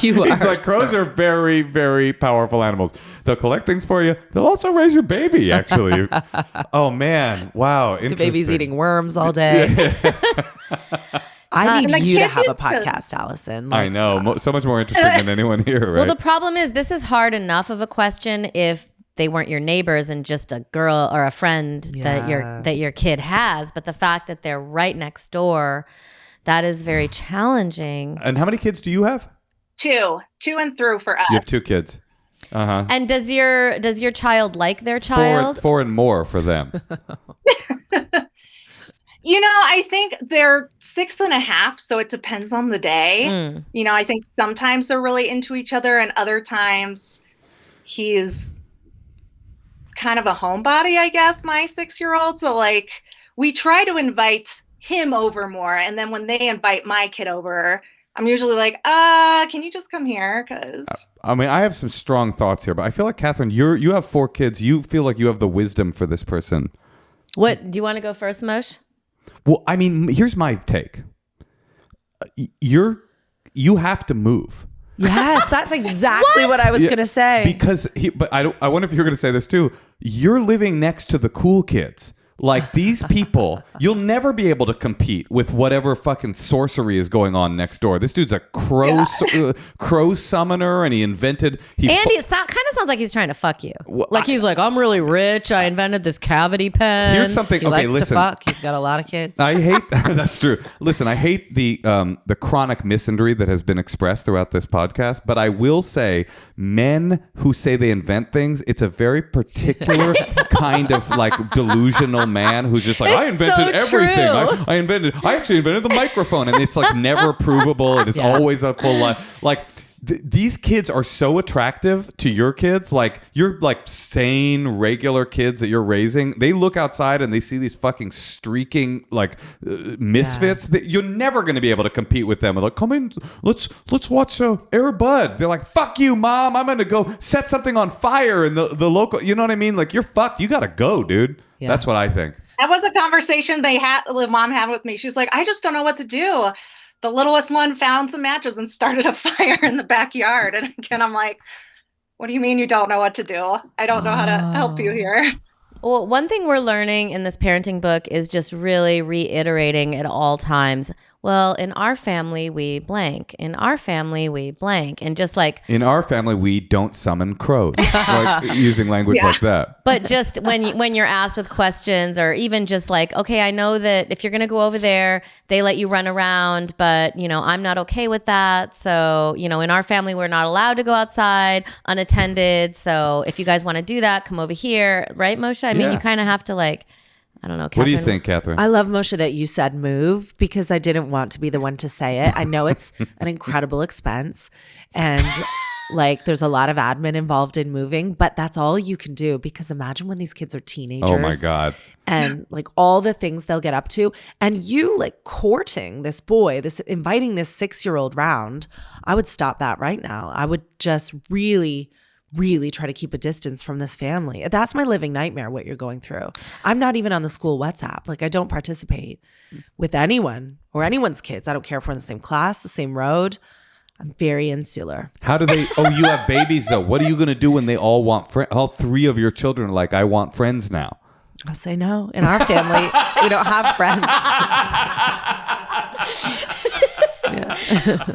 You are. It's like crows are very, very powerful animals. They'll collect things for you. They'll also raise your baby, actually. Oh, man. Wow. The Interesting. baby's eating worms all day. I And need the you to kids have a used to- podcast, Allison. I know. So much more interesting than anyone here, right? Well, the problem is this is hard enough of a question if they weren't your neighbors and just a girl or a friend that your kid has, but the fact that they're right next door, that is very challenging. And how many kids do you have? 2 and through for us. You have 2 kids. Uh-huh. And does your child like their child? 4 and more for them. I think they're 6.5, so it depends on the day. I think sometimes they're really into each other and other times he's kind of a homebody, I guess, my 6-year-old. So like we try to invite him over more. And then when they invite my kid over, I'm usually like, can you just come here? Because I mean, I have some strong thoughts here, but I feel like, Katherine, you have 4 kids. You feel like you have the wisdom for this person. What do you want to go first, Moshe? Well, I mean, here's my take. You have to move. Yes, that's exactly what I was going to say. Because I wonder if you're going to say this too. You're living next to the cool kids. Like these people, you'll never be able to compete with whatever fucking sorcery is going on next door. This dude's a crow summoner, and he invented. Andy, it kind of sounds like he's trying to fuck you. Like he's like, I'm really rich. I invented this cavity pen. Here's something. He Okay, likes listen. to fuck. He's got a lot of kids. I hate that's true. Listen, I hate the chronic misandry that has been expressed throughout this podcast. But I will say, men who say they invent things, it's a very particular kind of like delusional man who's just like, I invented everything. I actually invented the microphone, and it's like never provable, and it's always a full life. Like these kids are so attractive to your kids. Like you're like sane, regular kids that you're raising. They look outside and they see these fucking streaking like misfits that you're never going to be able to compete with them. They're like, come in, let's watch Air Bud. They're like, fuck you, mom. I'm going to go set something on fire in the local. You know what I mean? Like you're fucked. You got to go, dude. Yeah. That's what I think. That was a conversation the mom had with me. She was like, I just don't know what to do. The littlest one found some matches and started a fire in the backyard. And again, I'm like, what do you mean you don't know what to do? I don't know how to help you here. Well, one thing we're learning in this parenting book is just really reiterating at all times, well, in our family, we blank. In our family, we blank. And just like... In our family, we don't summon crows. Like, using language like that. But just when you're asked with questions, or even just like, okay, I know that if you're going to go over there, they let you run around, but, you know, I'm not okay with that. So, you know, in our family, we're not allowed to go outside unattended. So if you guys want to do that, come over here. Right, Moshe? I mean, you kind of have to like... I don't know. Katherine. What do you think, Katherine? I love, Moshe, that you said move, because I didn't want to be the one to say it. I know it's an incredible expense, and like there's a lot of admin involved in moving, but that's all you can do, because imagine when these kids are teenagers. Oh my God. And like all the things they'll get up to, and you like courting this boy, inviting this 6-year-old round. I would stop that right now. I would just really try to keep a distance from this family. That's my living nightmare, what you're going through. I'm not even on the school WhatsApp. Like I don't participate with anyone or anyone's kids. I don't care if we're in the same class, the same road. I'm very insular. How do they, you have babies though. What are you going to do when they all want friends? All 3 of your children are like, I want friends now. I'll say no. In our family, we don't have friends.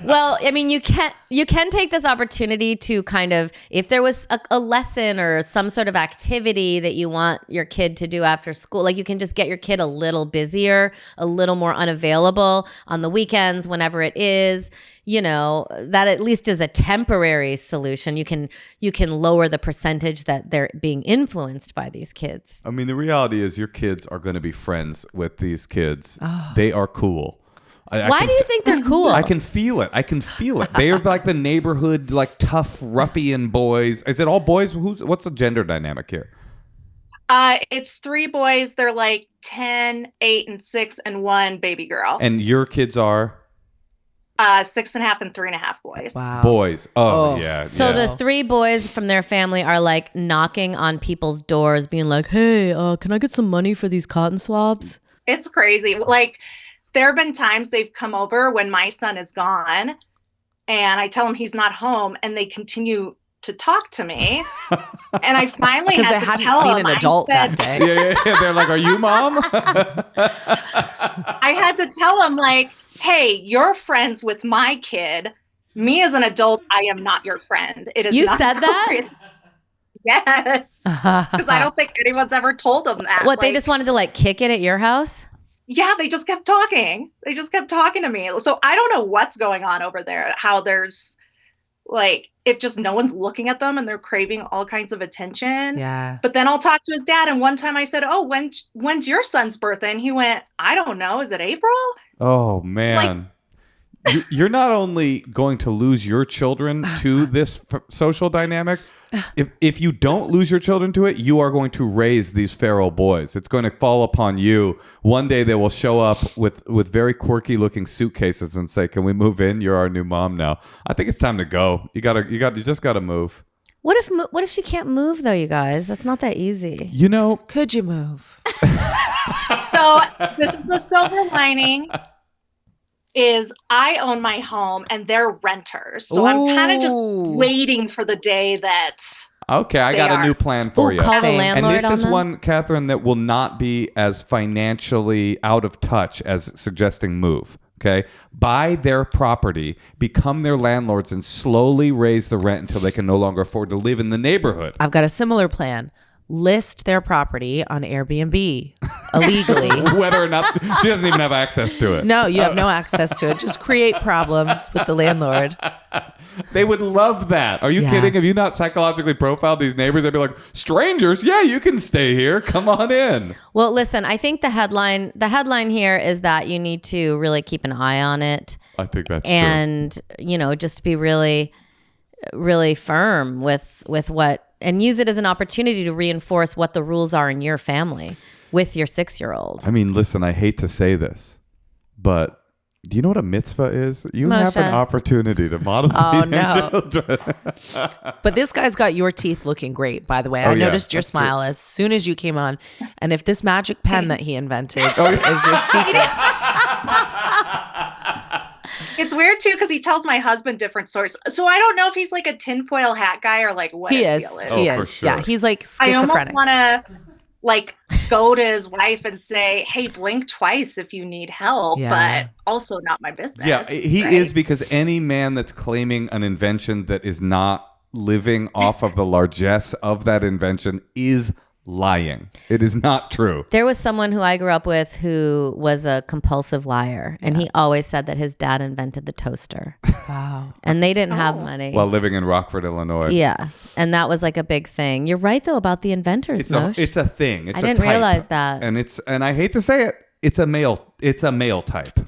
Well, I mean, you can take this opportunity to kind of, if there was a lesson or some sort of activity that you want your kid to do after school, like you can just get your kid a little busier, a little more unavailable on the weekends, whenever it is, you know, that at least is a temporary solution. You can lower the percentage that they're being influenced by these kids. I mean, the reality is your kids are going to be friends with these kids. Oh. They are cool. Why do you think they're cool? I can feel it. They are like the neighborhood, like tough ruffian boys. Is it all boys? What's the gender dynamic here? It's 3 boys. They're like 10, 8, and 6, and 1 baby girl. And your kids are? 6.5 and 3.5 boys. Wow. Boys. Oh, yeah. So the 3 boys from their family are like knocking on people's doors, being like, hey, can I get some money for these cotton swabs? It's crazy. Like, there have been times they've come over when my son is gone, and I tell him he's not home, and they continue to talk to me. And I finally had to tell them. Because they hadn't seen an adult that day. Yeah. They're like, are you mom? I had to tell them, like, hey, you're friends with my kid. Me as an adult, I am not your friend. It is. You not said that? Yes. Because I don't think anyone's ever told them that. What, they just wanted to like kick it at your house? Yeah, they just kept talking. They just kept talking to me. So I don't know what's going on over there, how there's like, if just no one's looking at them and they're craving all kinds of attention. Yeah. But then I'll talk to his dad. And one time I said, oh, when's your son's birthday? And he went, I don't know. Is it April? Oh, man. you're not only going to lose your children to this social dynamic. If you don't lose your children to it, you are going to raise these feral boys. It's going to fall upon you. One day they will show up with very quirky looking suitcases and say, "Can we move in? You're our new mom now." I think it's time to go. You just gotta move. What if she can't move though, you guys? That's not that easy. You know, Could you move? So this is the silver lining. Is I own my home and they're renters. So I'm kind of just waiting for the day that okay, I got a new plan for you. Call the Same. landlord And this on is them? one, Catherine, that will not be as financially out of touch as suggesting move. Okay, buy their property, become their landlords, and slowly raise the rent until they can no longer afford to live in the neighborhood. I've got a similar plan. List their property on Airbnb illegally. Whether or not she doesn't even have access to it. No, you have no access to it. Just create problems with the landlord. They would love that. Are you Yeah. kidding? Have you not psychologically profiled these neighbors? They'd be like, strangers? Yeah, you can stay here. Come on in. Well, listen, I think the headline here is that you need to really keep an eye on it I think that's true. and, just be really, really firm with what, and use it as an opportunity to reinforce what the rules are in your family with your 6-year-old. I mean, listen, I hate to say this, but do you know what a mitzvah is? You have an Moshe. opportunity to model Oh, these no. children. But this guy's got your teeth looking great, by the way. I yeah, noticed your that's smile as soon as you came on. And if this magic pen that he invented is your secret. it's weird too because he tells my husband different stories. So I don't know if he's like a tinfoil hat guy or like what He his is. deal is. He Oh, for is. sure. Yeah, he's like I almost schizophrenic. want to like go to his wife and say, "Hey, blink twice if you need help," Yeah. but also not my business. Yeah, he right? is, because any man that's claiming an invention that is not living off of the largesse of that invention is lying. It is not true. There was someone who I grew up with who was a compulsive liar, and he always said that his dad invented the toaster, Wow. and they didn't have money. While living in Rockford, Illinois. Yeah, and that was like a big thing. You're right though about the inventors, It's Moshe. it's a thing. It's I a didn't type. realize that. And I hate to say it, it's a male type.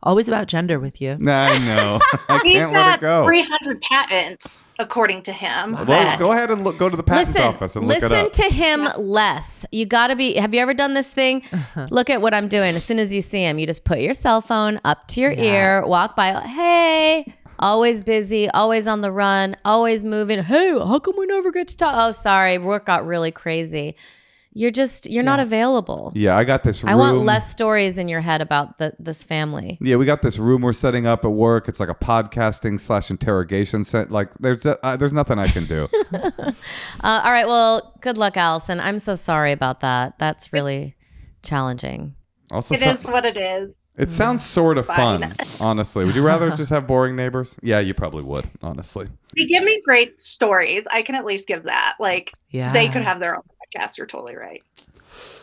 Always about gender with you. I know. I He's can't let it got go. 300 patents, according to him. Well, go ahead and go to the patent office and look it listen up. to him less. You got to be. Have you ever done this thing? Look at what I'm doing. As soon as you see him, you just put your cell phone up to your ear, walk by. Hey, always busy, always on the run, always moving. Hey, how come we never get to talk? Oh, sorry, work got really crazy. You're not available. Yeah, I got this room. I want less stories in your head about this family. Yeah, we got this room we're setting up at work. It's like a podcasting / interrogation set. Like, there's nothing I can do. All right. Well, good luck, Allison. I'm so sorry about that. That's really challenging. Also, It is what it is. it sounds sort of Fine. fun, honestly. Would you rather just have boring neighbors? Yeah, you probably would, honestly. They give me great stories. I can at least give that. Like, Yeah. they could have their own podcast. You're totally right.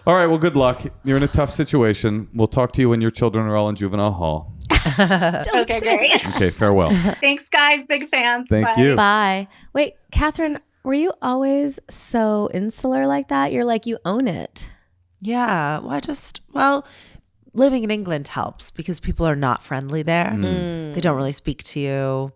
All right, well, good luck. You're in a tough situation. We'll talk to you when your children are all in juvenile hall. Okay, great. Okay, farewell. Thanks, guys. Big fans. Thank Bye. you. Bye. Wait, Catherine, were you always so insular like that? You're like, you own it. Yeah. Well, living in England helps because people are not friendly there. They don't really speak to you.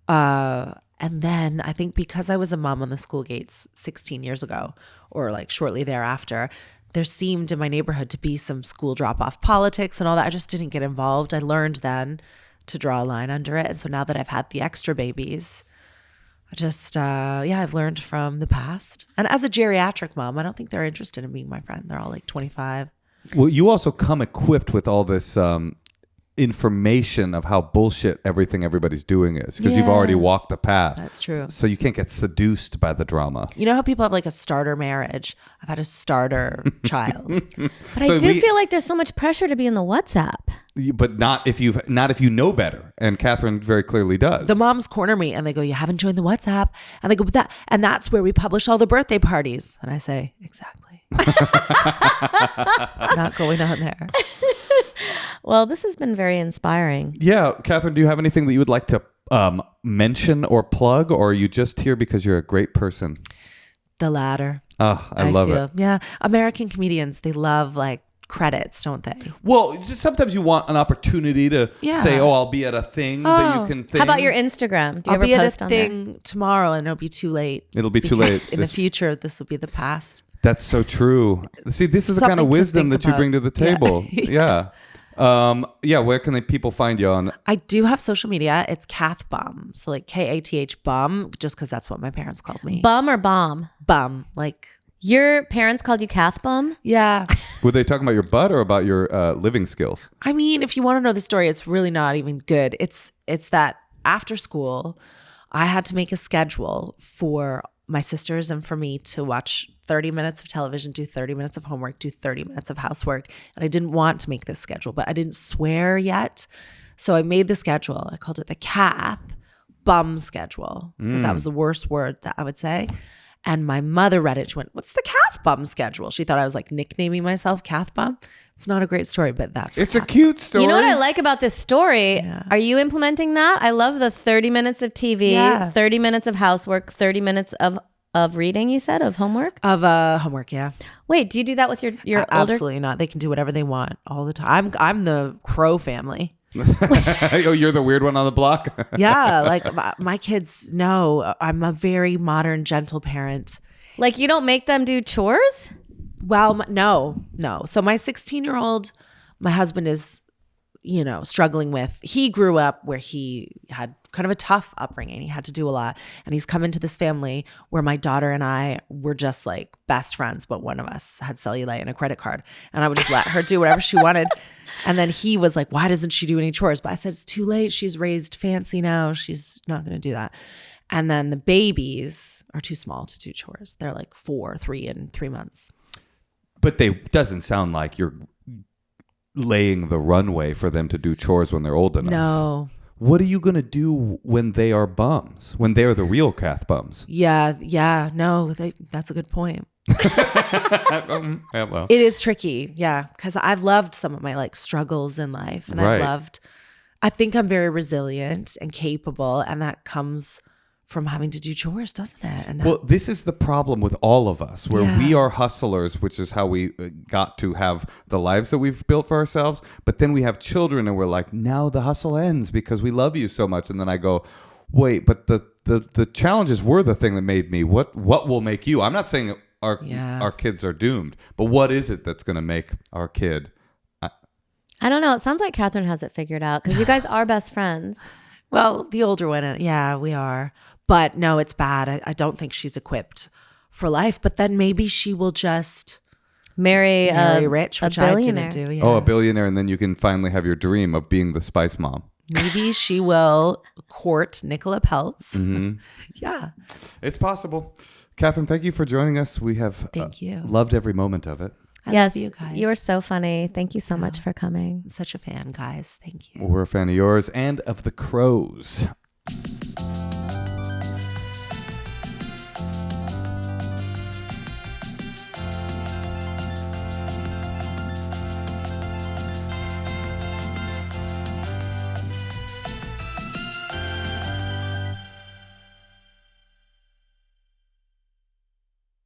And then I think because I was a mom on the school gates 16 years ago, or like shortly thereafter, there seemed in my neighborhood to be some school drop-off politics and all that. I just didn't get involved. I learned then to draw a line under it. And so now that I've had the extra babies, I just, I've learned from the past. And as a geriatric mom, I don't think they're interested in being my friend. They're all like 25. Well, you also come equipped with all this information of how bullshit everybody's doing is, because you've Yeah. already walked the path. That's true. So you can't get seduced by the drama. You know how people have like a starter marriage? I've had a starter child. But So I do feel like there's so much pressure to be in the WhatsApp. But not if you know better, and Catherine very clearly does. The moms corner me and they go, "You haven't joined the WhatsApp." And they go, that's where we publish all the birthday parties. And I say, exactly. I'm not going on there. Well, this has been very inspiring. Yeah, Catherine, do you have anything that you would like to mention or plug, or are you just here because you're a great person? The latter. Oh, I love feel. it. Yeah. American comedians, they love like credits, don't they? Well, just sometimes you want an opportunity to say, "Oh, I'll be at a thing that you can think." How about your Instagram? Do you I'll ever be post at a on thing tomorrow, and it'll be too late. It'll be too late. In the future. This will be the past. That's so true. See, this is the kind of Something to wisdom think that you about. bring to the table. Yeah. Where can people find you on? I do have social media. It's Kath Bum. So like Kath Bum, just because that's what my parents called me. Bum or bomb? Bum. Like, Your parents called you Kath Bum? yeah. Were they talking about your butt or about your living skills? I mean, if you want to know the story, it's really not even good. It's that after school, I had to make a schedule for my sisters and for me to watch 30 minutes of television, do 30 minutes of homework, do 30 minutes of housework. And I didn't want to make this schedule, but I didn't swear yet. So I made the schedule. I called it the Kath Bum schedule because that was the worst word that I would say. And my mother read it. She went, "What's the Kath Bum schedule?" She thought I was like nicknaming myself Kath Bum. It's not a great story, but that's what It's a cute story. You know what I like about this story? Are you implementing that? I love the 30 minutes of TV, 30 minutes of housework, 30 minutes of reading, you said, of homework? Of homework, yeah. Wait, do you do that with your older? Absolutely not. They can do whatever they want all the time. I'm the Crow family. Oh, you're the weird one on the block? Yeah, like my kids know I'm a very modern, gentle parent. Like you don't make them do chores? Well, no. So my 16-year-old, my husband is, struggling with. He grew up where he had kind of a tough upbringing. He had to do a lot. And he's come into this family where my daughter and I were just like best friends, but one of us had cellulite and a credit card. And I would just let her do whatever she wanted. And then he was like, "Why doesn't she do any chores?" But I said, "It's too late. She's raised fancy now. She's not going to do that." And then the babies are too small to do chores. They're like 4, 3, and 3 months. But doesn't sound like you're laying the runway for them to do chores when they're old enough. No. What are you going to do when they are bums? When they are the real Kath bums? Yeah. No, that's a good point. Yeah, well. It is tricky. Yeah. Because I've loved some of my like struggles in life. And I think I'm very resilient and capable. And that comes from having to do chores, doesn't it? And Well, this is the problem with all of us, where we are hustlers, which is how we got to have the lives that we've built for ourselves. But then we have children and we're like, now the hustle ends because we love you so much. And then I go, wait, but the challenges were the thing that made me. What will make you? I'm not saying our kids are doomed, but what is it that's going to make our kid? I don't know. It sounds like Katherine has it figured out because you guys are best friends. Well, the older one, yeah, we are. But no, it's bad. I don't think she's equipped for life. But then maybe she will just marry rich, which a billionaire. I didn't do. Yeah. Oh, a billionaire, and then you can finally have your dream of being the Spice Mom. Maybe she will court Nicola Peltz. Mm-hmm. Yeah. It's possible. Katherine, thank you for joining us. We have Thank you. Loved every moment of it. I Yes, love you guys. you are so funny. Thank you so much for coming. Such a fan, guys. Thank you. We're a fan of yours and of the Crows.